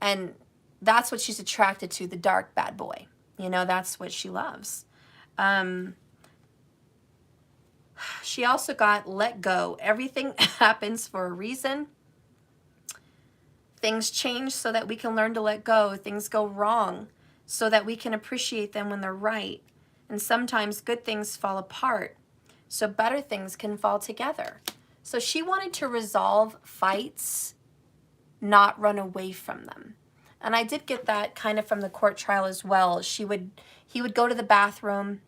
And that's what she's attracted to, the dark bad boy. You know, that's what she loves. She also got let go. Everything happens for a reason. Things change so that we can learn to let go. Things go wrong so that we can appreciate them when they're right. And sometimes good things fall apart so better things can fall together. So she wanted to resolve fights, not run away from them. And I did get that kind of from the court trial as well. He would go to the bathroom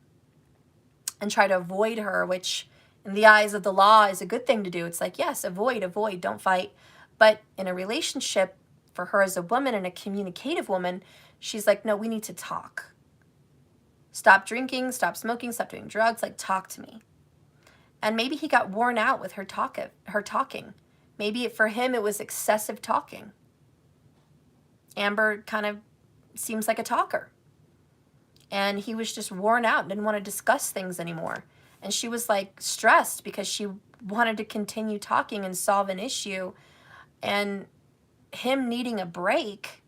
and try to avoid her, which in the eyes of the law is a good thing to do. It's like, yes, avoid, don't fight. But in a relationship, for her as a woman and a communicative woman, she's like, no, we need to talk. Stop drinking, stop smoking, stop doing drugs, like talk to me. And maybe he got worn out with her talking. Maybe for him it was excessive talking. Amber kind of seems like a talker. And he was just worn out and didn't want to discuss things anymore. And she was like stressed because she wanted to continue talking and solve an issue. And him needing a break,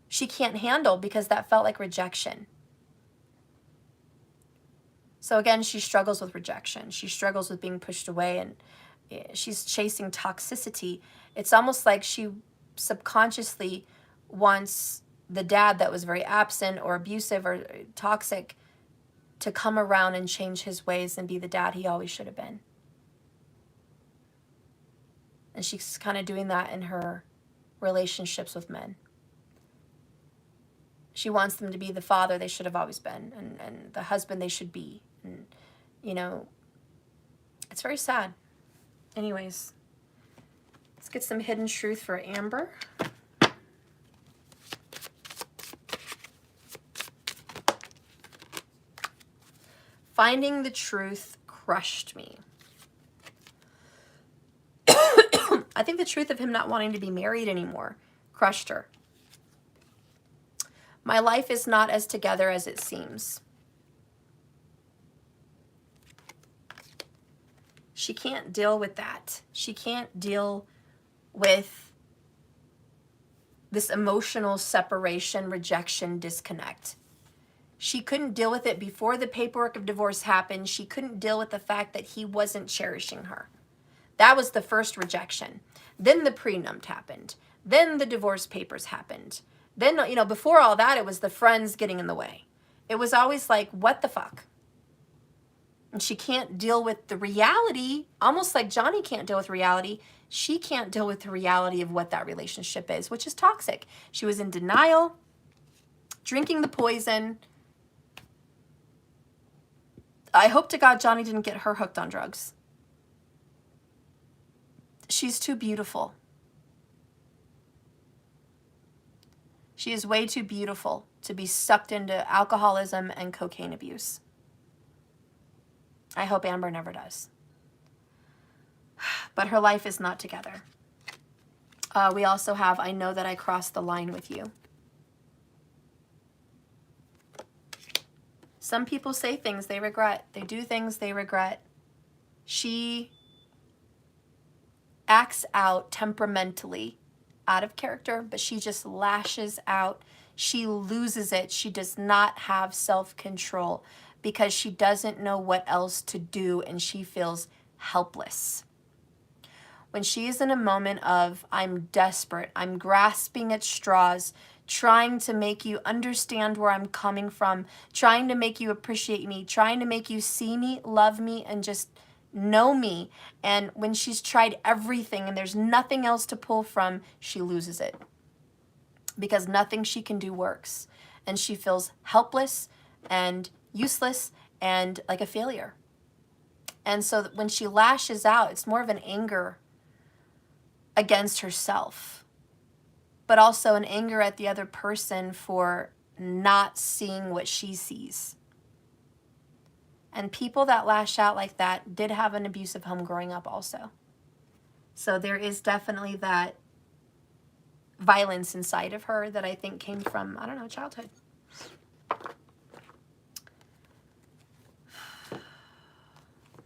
she can't handle because that felt like rejection. So again, she struggles with rejection. She struggles with being pushed away, and she's chasing toxicity. It's almost like she subconsciously wants the dad that was very absent or abusive or toxic to come around and change his ways and be the dad he always should have been. And she's kind of doing that in her relationships with men. She wants them to be the father they should have always been, and the husband they should be. And, you know, it's very sad. Anyways, let's get some hidden truth for Amber. Finding the truth crushed me. I think the truth of him not wanting to be married anymore crushed her. My life is not as together as it seems. She can't deal with that. She can't deal with this emotional separation, rejection, disconnect. She couldn't deal with it before the paperwork of divorce happened. She couldn't deal with the fact that he wasn't cherishing her. That was the first rejection. Then the prenup happened. Then the divorce papers happened. Then, you know, before all that, it was the friends getting in the way. It was always like, what the fuck? And she can't deal with the reality, almost like Johnny can't deal with reality. She can't deal with the reality of what that relationship is, which is toxic. She was in denial, drinking the poison. I hope to God Johnny didn't get her hooked on drugs. She's too beautiful. She is way too beautiful to be sucked into alcoholism and cocaine abuse. I hope Amber never does. But her life is not together. We also have, I know that I crossed the line with you. Some people say things they regret. They do things they regret. She acts out temperamentally, out of character, but she just lashes out. She loses it. She does not have self-control because she doesn't know what else to do, and she feels helpless. When she is in a moment of, I'm desperate, I'm grasping at straws, trying to make you understand where I'm coming from, trying to make you appreciate me, trying to make you see me, love me, and just know me. And when she's tried everything and there's nothing else to pull from, she loses it because nothing she can do works. And she feels helpless and useless and like a failure. And so when she lashes out, it's more of an anger against herself. but also an anger at the other person for not seeing what she sees. And people that lash out like that did have an abusive home growing up also. So there is definitely that violence inside of her that I think came from, I don't know, childhood.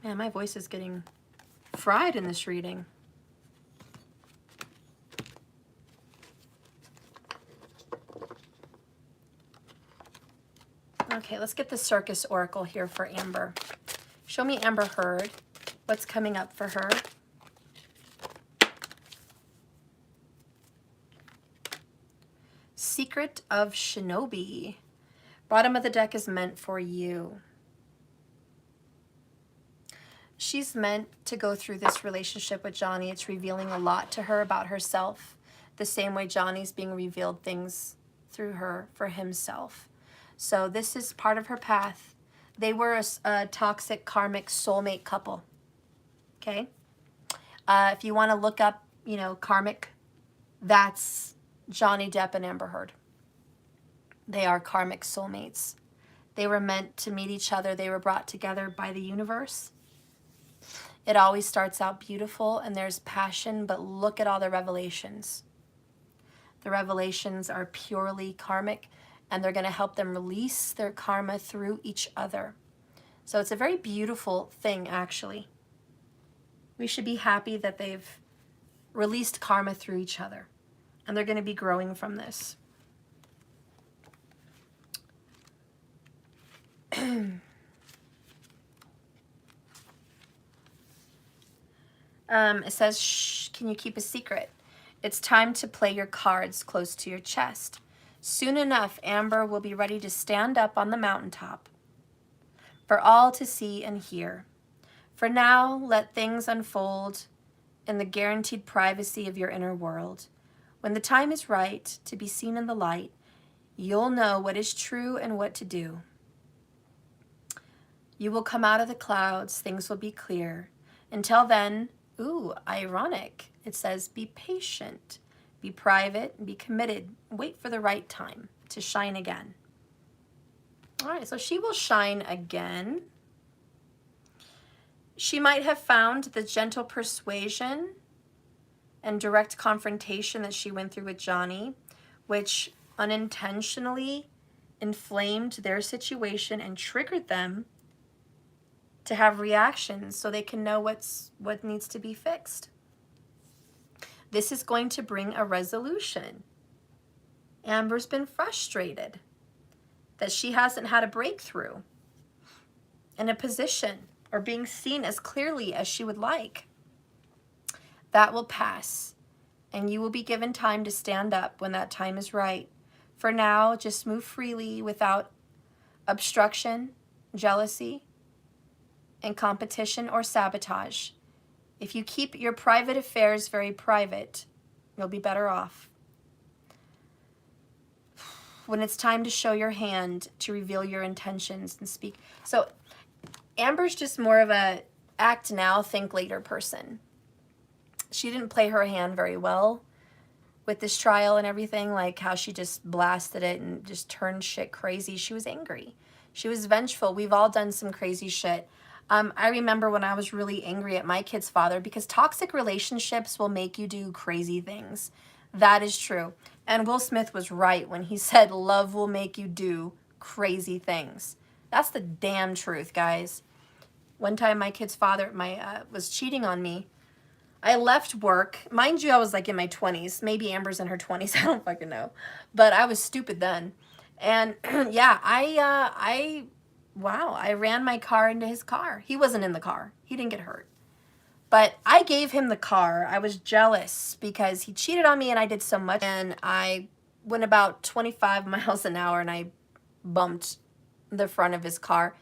Man, my voice is getting fried in this reading. Okay, let's get the Circus Oracle here for Amber. Show me Amber Heard. What's coming up for her? Secret of Shinobi. Bottom of the deck is meant for you. She's meant to go through this relationship with Johnny. It's revealing a lot to her about herself, the same way Johnny's being revealed things through her for himself. So this is part of her path. They were a toxic, karmic, soulmate couple. Okay? If you want to look up, you know, karmic, that's Johnny Depp and Amber Heard. They are karmic soulmates. They were meant to meet each other. They were brought together by the universe. It always starts out beautiful and there's passion, but look at all the revelations. The revelations are purely karmic, and they're going to help them release their karma through each other. So it's a very beautiful thing, actually. We should be happy that they've released karma through each other, and they're going to be growing from this. It says, shh, can you keep a secret? It's time to play your cards close to your chest. Soon enough, Amber will be ready to stand up on the mountaintop for all to see and hear. For now, let things unfold in the guaranteed privacy of your inner world. When the time is right to be seen in the light, you'll know what is true and what to do. You will come out of the clouds, things will be clear. Until then, ooh, ironic. It says, be patient, be private, be committed, wait for the right time to shine again. All right, so she will shine again. She might have found the gentle persuasion and direct confrontation that she went through with Johnny, which unintentionally inflamed their situation and triggered them to have reactions so they can know what needs to be fixed. This is going to bring a resolution. Amber's been frustrated that she hasn't had a breakthrough in a position or being seen as clearly as she would like. That will pass, and you will be given time to stand up when that time is right. For now, just move freely without obstruction, jealousy, and competition or sabotage. If you keep your private affairs very private, you'll be better off. When it's time to show your hand, to reveal your intentions and speak. So Amber's just more of a act now, think later person. She didn't play her hand very well with this trial and everything, like how she just blasted it and just turned shit crazy. She was angry. She was vengeful. We've all done some crazy shit. I remember when I was really angry at my kid's father, because toxic relationships will make you do crazy things. That is true. And Will Smith was right when he said love will make you do crazy things. That's the damn truth, guys. One time my kid's father was cheating on me. I left work. Mind you, I was like in my 20s. Maybe Amber's in her 20s. I don't fucking know. But I was stupid then. And yeah, I ran my car into his car. He wasn't in the car. He didn't get hurt. But I gave him the car. I was jealous because he cheated on me and I did so much. And I went about 25 miles an hour and I bumped the front of his car.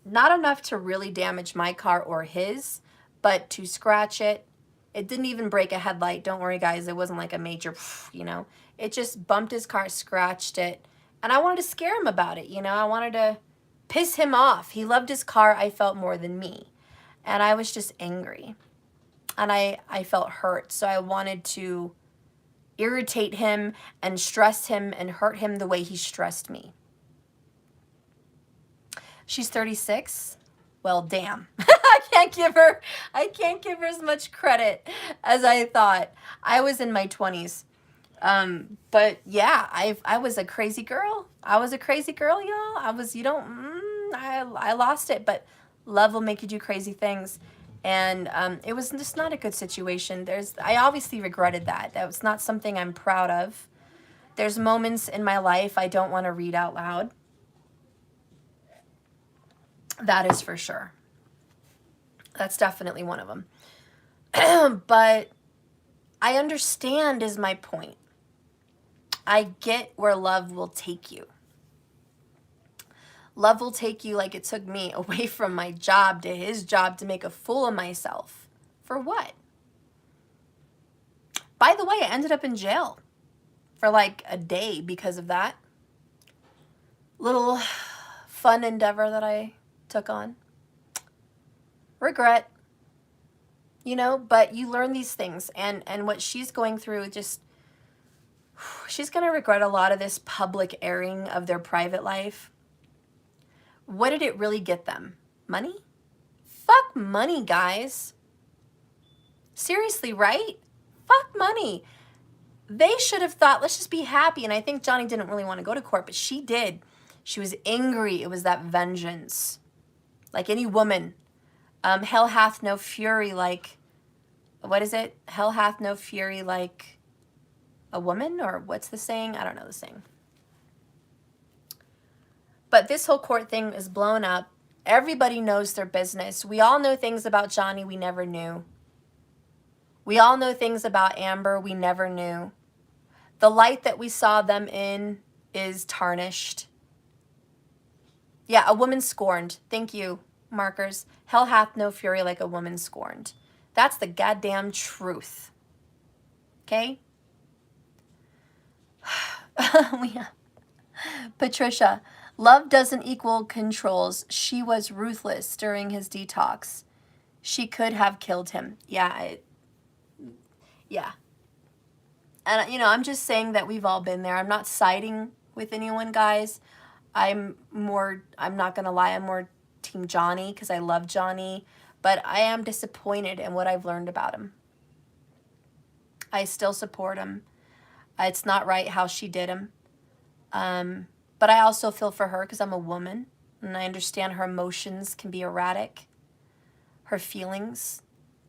Not enough to really damage my car or his, but to scratch it. It didn't even break a headlight. Don't worry, guys. It wasn't like a major, you know. It just bumped his car, scratched it. And I wanted to scare him about it, you know. I wanted to piss him off. He loved his car, I felt, more than me. And I was just angry. And I felt hurt. So I wanted to irritate him and stress him and hurt him the way he stressed me. She's 36. Well, damn. I can't give her as much credit as I thought. I was in my 20s. But yeah, I was a crazy girl. I was a crazy girl, y'all. I lost it, but love will make you do crazy things. And it was just not a good situation. I obviously regretted that. That was not something I'm proud of. There's moments in my life I don't want to read out loud. That is for sure. That's definitely one of them. But I understand is my point. I get where love will take you. Love will take you like it took me away from my job to his job to make a fool of myself. For what? By the way, I ended up in jail for like a day because of that. Little fun endeavor that I took on. Regret. You know, but you learn these things. And what she's going through, just, she's going to regret a lot of this public airing of their private life. What did it really get them? Money? Fuck money, guys. Seriously, right? Fuck money. They should have thought, let's just be happy. And I think Johnny didn't really want to go to court, but she did. She was angry. It was that vengeance. Like any woman. Hell hath no fury like, what is it? Hell hath no fury like a woman? Or what's the saying? I don't know the saying. But this whole court thing is blown up. Everybody knows their business. We all know things about Johnny we never knew. We all know things about Amber we never knew. The light that we saw them in is tarnished. Yeah, a woman scorned. Thank you, markers. Hell hath no fury like a woman scorned. That's the goddamn truth. Okay? Patricia, love doesn't equal controls. She was ruthless during his detox. She could have killed him. Yeah. Yeah. And, you know, I'm just saying that we've all been there. I'm not siding with anyone, guys. I'm not going to lie, I'm more Team Johnny because I love Johnny. But I am disappointed in what I've learned about him. I still support him. It's not right how she did him. But I also feel for her because I'm a woman. And I understand her emotions can be erratic. Her feelings,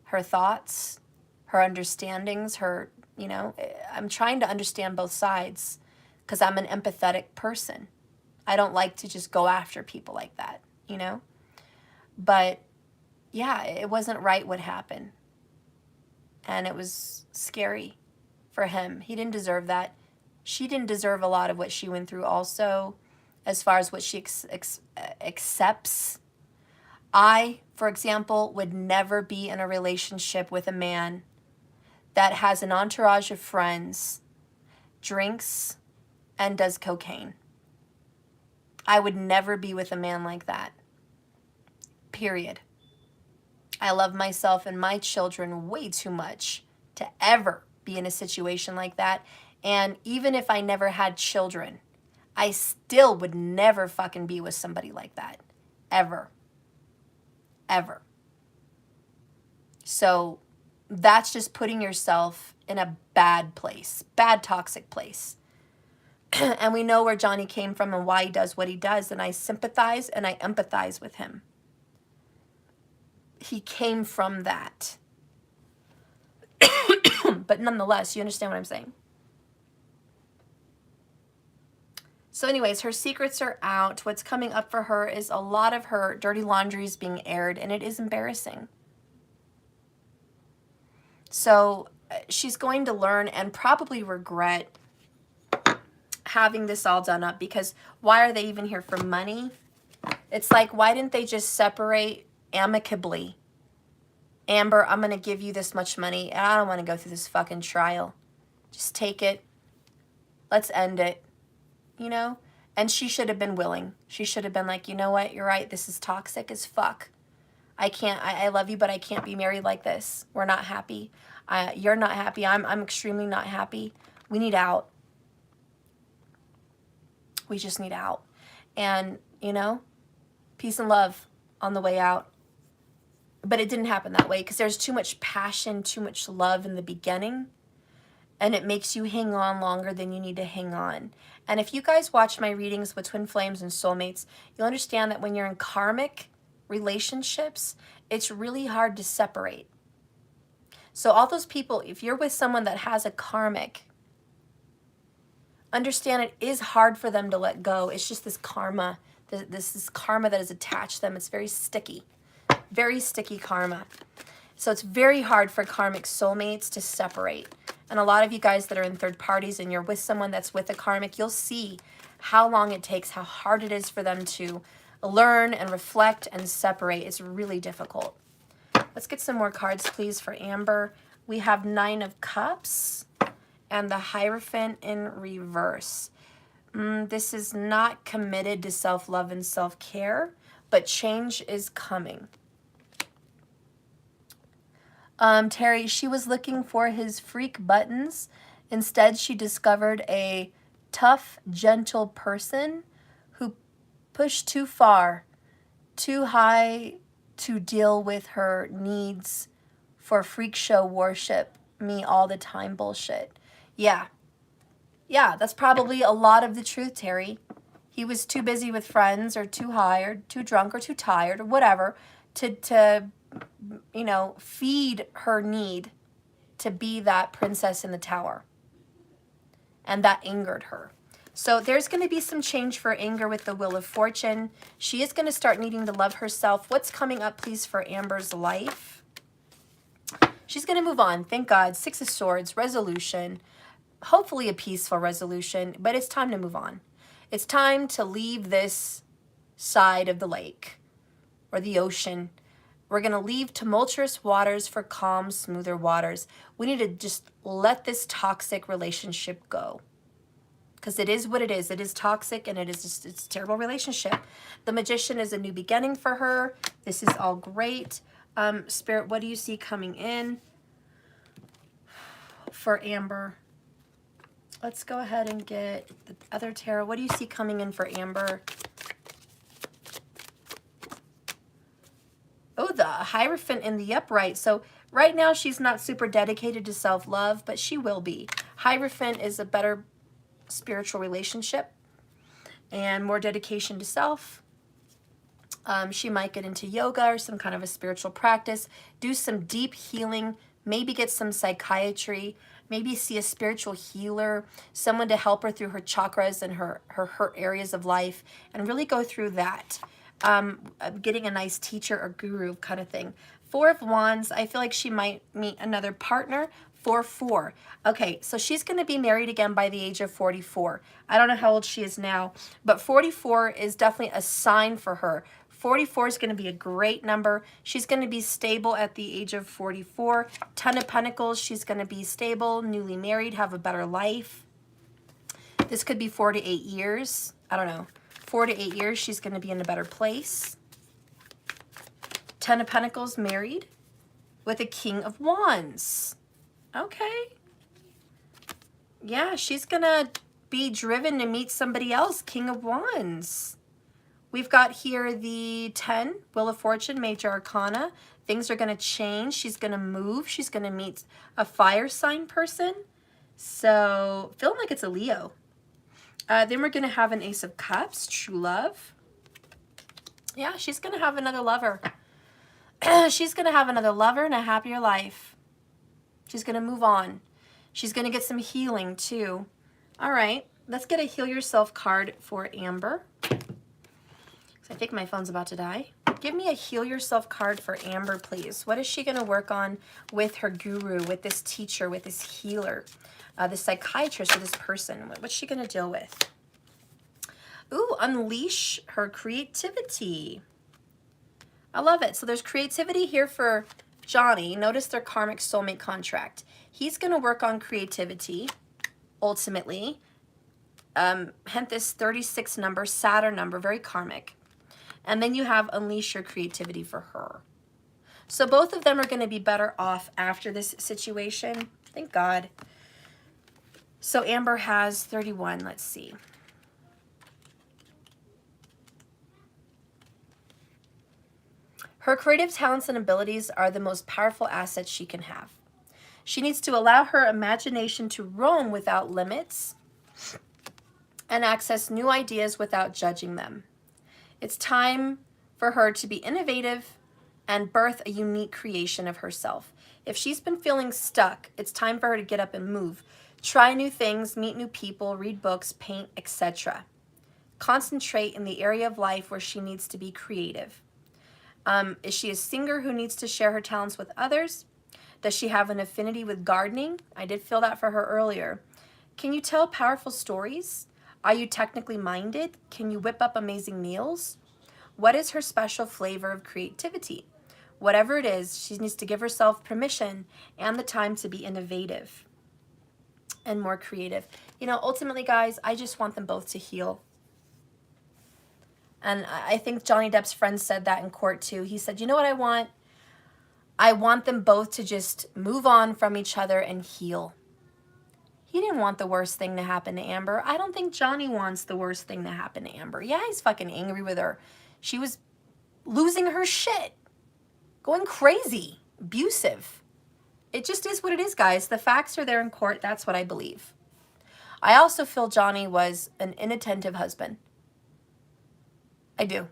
her thoughts, her understandings, her, you know, I'm trying to understand both sides because I'm an empathetic person. I don't like to just go after people like that, you know? But yeah, it wasn't right what happened. And it was scary for him. He didn't deserve that. She didn't deserve a lot of what she went through also, as far as what she accepts. I, for example, would never be in a relationship with a man that has an entourage of friends, drinks, and does cocaine. I would never be with a man like that. Period. I love myself and my children way too much to ever be in a situation like that. And even if I never had children, I still would never fucking be with somebody like that. Ever. Ever. So that's just putting yourself in a bad place. Bad, toxic place. And we know where Johnny came from and why he does what he does. And I sympathize and I empathize with him. He came from that. But nonetheless, you understand what I'm saying? So anyways, her secrets are out. What's coming up for her is a lot of her dirty laundry is being aired, and it is embarrassing. So she's going to learn and probably regret having this all done up, because why are they even here? For money? It's like, why didn't they just separate amicably? Amber, I'm going to give you this much money, and I don't want to go through this fucking trial. Just take it. Let's end it. You know? And she should have been willing. She should have been like, you know what? You're right. This is toxic as fuck. I love you, but I can't be married like this. We're not happy. You're not happy. I'm extremely not happy. We need out. We just need out. And, you know, peace and love on the way out. But it didn't happen that way because there's too much passion, too much love in the beginning. And it makes you hang on longer than you need to hang on. And if you guys watch my readings with twin flames and soulmates, you'll understand that when you're in karmic relationships, it's really hard to separate. So all those people, if you're with someone that has a karmic, understand it is hard for them to let go. It's just this karma, this karma that is attached to them. It's very sticky karma. So it's very hard for karmic soulmates to separate. And a lot of you guys that are in third parties and you're with someone that's with a karmic, you'll see how long it takes, how hard it is for them to learn and reflect and separate. It's really difficult. Let's get some more cards, please, for Amber. We have 9 of Cups and the Hierophant in reverse. This is not committed to self-love and self-care, but change is coming. Terry, she was looking for his freak buttons. Instead, she discovered a tough, gentle person who pushed too far, too high to deal with her needs for freak show worship, me all the time bullshit. Yeah, that's probably a lot of the truth, Terry. He was too busy with friends or too high or too drunk or too tired or whatever to you know, feed her need to be that princess in the tower. And that angered her. So there's going to be some change for Anger with the Wheel of Fortune. She is going to start needing to love herself. What's coming up, please, for Amber's life? She's going to move on. Thank God. 6 of Swords, resolution. Hopefully a peaceful resolution, but it's time to move on. It's time to leave this side of the lake or the ocean. We're going to leave tumultuous waters for calm, smoother waters. We need to just let this toxic relationship go. Because it is what it is. It is toxic and it is just, it's a terrible relationship. The Magician is a new beginning for her. This is all great. Spirit, what do you see coming in for Amber? Let's go ahead and get the other tarot. What do you see coming in for Amber? Oh, the Hierophant in the upright. So right now she's not super dedicated to self-love, but she will be. Hierophant is a better spiritual relationship and more dedication to self. She might get into yoga or some kind of a spiritual practice, do some deep healing, maybe get some psychiatry, maybe see a spiritual healer, someone to help her through her chakras and her hurt areas of life, and really go through that. Getting a nice teacher or guru kind of thing. 4 of Wands, I feel like she might meet another partner. 4-4. Okay, so she's going to be married again by the age of 44. I don't know how old she is now, but 44 is definitely a sign for her. 44 is going to be a great number. She's going to be stable at the age of 44. 10 of Pentacles, she's going to be stable, newly married, have a better life. This could be 4 to 8 years. I don't know. 4 to 8 years, she's going to be in a better place. 10 of Pentacles, married with a King of Wands. Okay. Yeah, she's going to be driven to meet somebody else, King of Wands. We've got here the 10, Wheel of Fortune, Major Arcana. Things are going to change. She's going to move. She's going to meet a fire sign person. So, feeling like it's a Leo. Then we're going to have an Ace of Cups, true love. Yeah, she's going to have another lover. She's going to have another lover and a happier life. She's going to move on. She's going to get some healing too. All right, let's get a Heal Yourself card for Amber. I think my phone's about to die. Give me a Heal Yourself card for Amber, please. What is she going to work on with her guru, with this teacher, with this healer, this psychiatrist, or this person? What's she going to deal with? Ooh, unleash her creativity. I love it. So there's creativity here for Johnny. Notice their karmic soulmate contract. He's going to work on creativity, ultimately. Hence this 36 number, Saturn number, very karmic. And then you have unleash your creativity for her. So both of them are going to be better off after this situation. Thank God. So Amber has 31. Let's see. Her creative talents and abilities are the most powerful assets she can have. She needs to allow her imagination to roam without limits and access new ideas without judging them. It's time for her to be innovative and birth a unique creation of herself. If she's been feeling stuck, it's time for her to get up and move. Try new things, meet new people, read books, paint, etc. Concentrate in the area of life where she needs to be creative. Is she a singer who needs to share her talents with others? Does she have an affinity with gardening? I did feel that for her earlier. Can you tell powerful stories? Are you technically minded? Can you whip up amazing meals? What is her special flavor of creativity? Whatever it is, she needs to give herself permission and the time to be innovative and more creative. You know, ultimately, guys, I just want them both to heal. And I think Johnny Depp's friend said that in court too. He said, you know what I want? I want them both to just move on from each other and heal. He didn't want the worst thing to happen to Amber. I don't think Johnny wants the worst thing to happen to Amber. Yeah, he's fucking angry with her. She was losing her shit. Going crazy. Abusive. It just is what it is, guys. The facts are there in court. That's what I believe. I also feel Johnny was an inattentive husband. I do.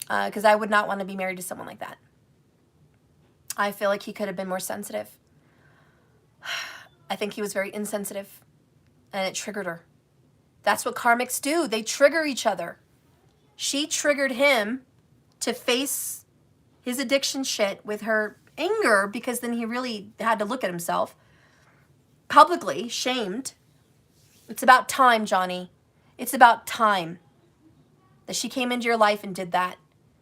Because I would not want to be married to someone like that. I feel like he could have been more sensitive. I think he was very insensitive. And it triggered her. That's what karmics do. They trigger each other. She triggered him to face his addiction shit with her anger, because then he really had to look at himself. Publicly shamed. It's about time, Johnny. It's about time that she came into your life and did that,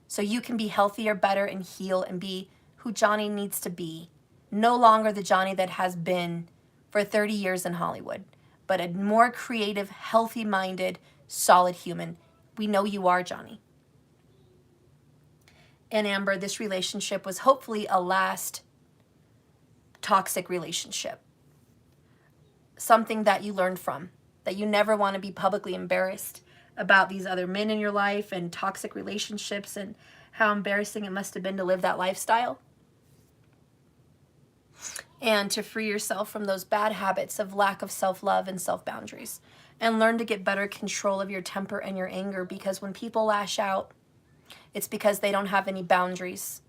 so you can be healthier, better, and heal and be who Johnny needs to be. No longer the Johnny that has been for 30 years in Hollywood, but a more creative, healthy-minded, solid human. We know you are, Johnny. And Amber, this relationship was hopefully a last toxic relationship. Something that you learned from, that you never want to be publicly embarrassed about these other men in your life and toxic relationships and how embarrassing it must have been to live that lifestyle. And to free yourself from those bad habits of lack of self-love and self-boundaries. And learn to get better control of your temper and your anger, because when people lash out, it's because they don't have any boundaries.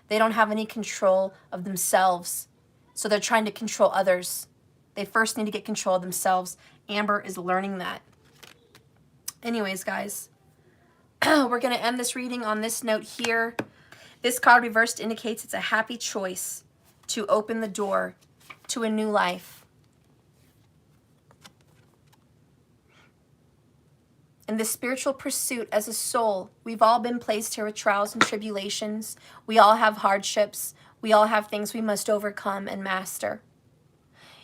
They don't have any control of themselves. So they're trying to control others. They first need to get control of themselves. Amber is learning that. Anyways, guys, we're going to end this reading on this note here. This card reversed indicates it's a happy choice to open the door to a new life. In the spiritual pursuit as a soul, we've all been placed here with trials and tribulations. We all have hardships. We all have things we must overcome and master.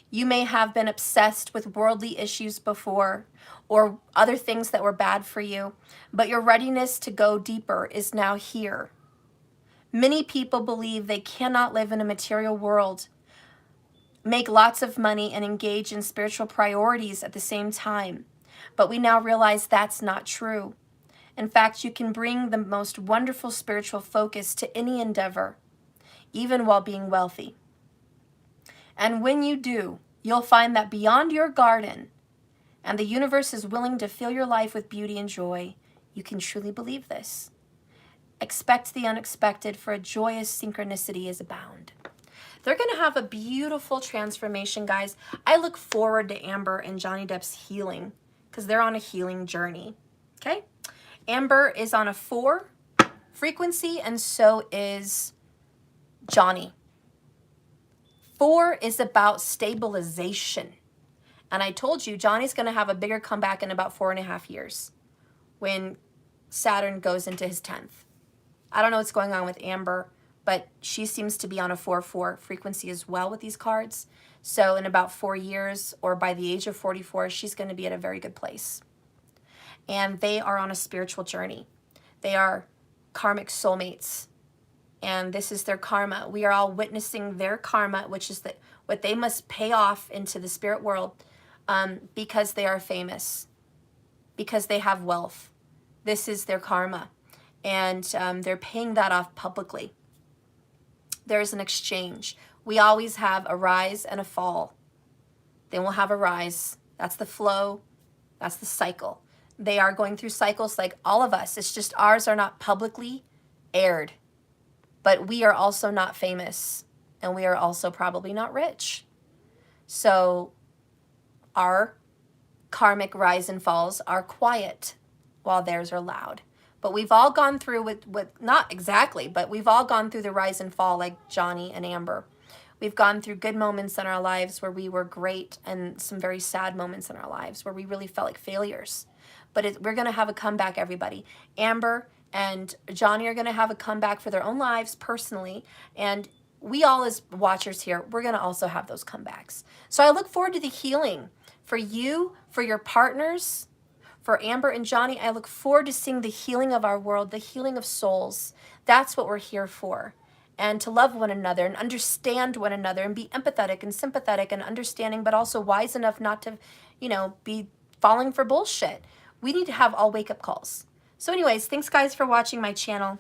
You may have been obsessed with worldly issues before, or other things that were bad for you, but your readiness to go deeper is now here. Many people believe they cannot live in a material world, make lots of money, and engage in spiritual priorities at the same time. But we now realize that's not true. In fact, you can bring the most wonderful spiritual focus to any endeavor, even while being wealthy. And when you do, you'll find that beyond your garden, and the universe is willing to fill your life with beauty and joy. You can truly believe this. Expect the unexpected, for a joyous synchronicity is abound. They're going to have a beautiful transformation, guys. I look forward to Amber and Johnny Depp's healing, because they're on a healing journey. Okay? Amber is on a 4 frequency, and so is Johnny. 4 is about stabilization. And I told you, Johnny's going to have a bigger comeback in about 4.5 years when Saturn goes into his 10th. I don't know what's going on with Amber, but she seems to be on a 4-4 frequency as well with these cards. So in about 4 years, or by the age of 44, she's going to be at a very good place. And they are on a spiritual journey. They are karmic soulmates. And this is their karma. We are all witnessing their karma, which is what they must pay off into the spirit world because they are famous, because they have wealth. This is their karma. And they're paying that off publicly. There's an exchange. We always have a rise and a fall. They will have a rise. That's the flow. That's the cycle. They are going through cycles like all of us. It's just ours are not publicly aired. But we are also not famous. And we are also probably not rich. So our karmic rise and falls are quiet while theirs are loud. But we've all gone through with not exactly, but we've all gone through the rise and fall like Johnny and Amber. We've gone through good moments in our lives where we were great and some very sad moments in our lives where we really felt like failures. But we're going to have a comeback, everybody. Amber and Johnny are going to have a comeback for their own lives personally. And we all as watchers here, we're going to also have those comebacks. So I look forward to the healing for you, for your partners, for Amber and Johnny. I look forward to seeing the healing of our world, the healing of souls. That's what we're here for. And to love one another and understand one another and be empathetic and sympathetic and understanding, but also wise enough not to, be falling for bullshit. We need to have all wake-up calls. So anyways, thanks guys for watching my channel.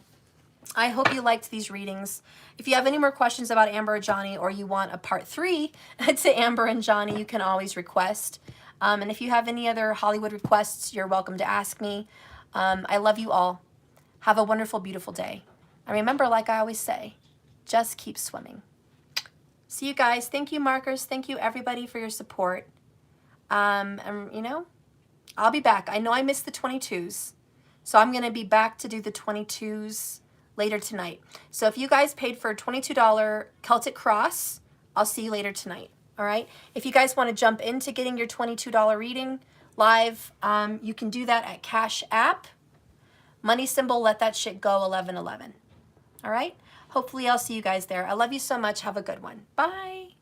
I hope you liked these readings. If you have any more questions about Amber or Johnny, or you want a part 3 to Amber and Johnny, you can always request. And if you have any other Hollywood requests, you're welcome to ask me. I love you all. Have a wonderful, beautiful day. And remember, like I always say, just keep swimming. See you guys. Thank you, markers. Thank you, everybody, for your support. And, I'll be back. I know I missed the 22s. So I'm going to be back to do the 22s later tonight. So if you guys paid for a $22 Celtic Cross, I'll see you later tonight. All right. If you guys want to jump into getting your $22 reading live, you can do that at Cash App. Money symbol, let that shit go, 1111. All right. Hopefully I'll see you guys there. I love you so much. Have a good one. Bye.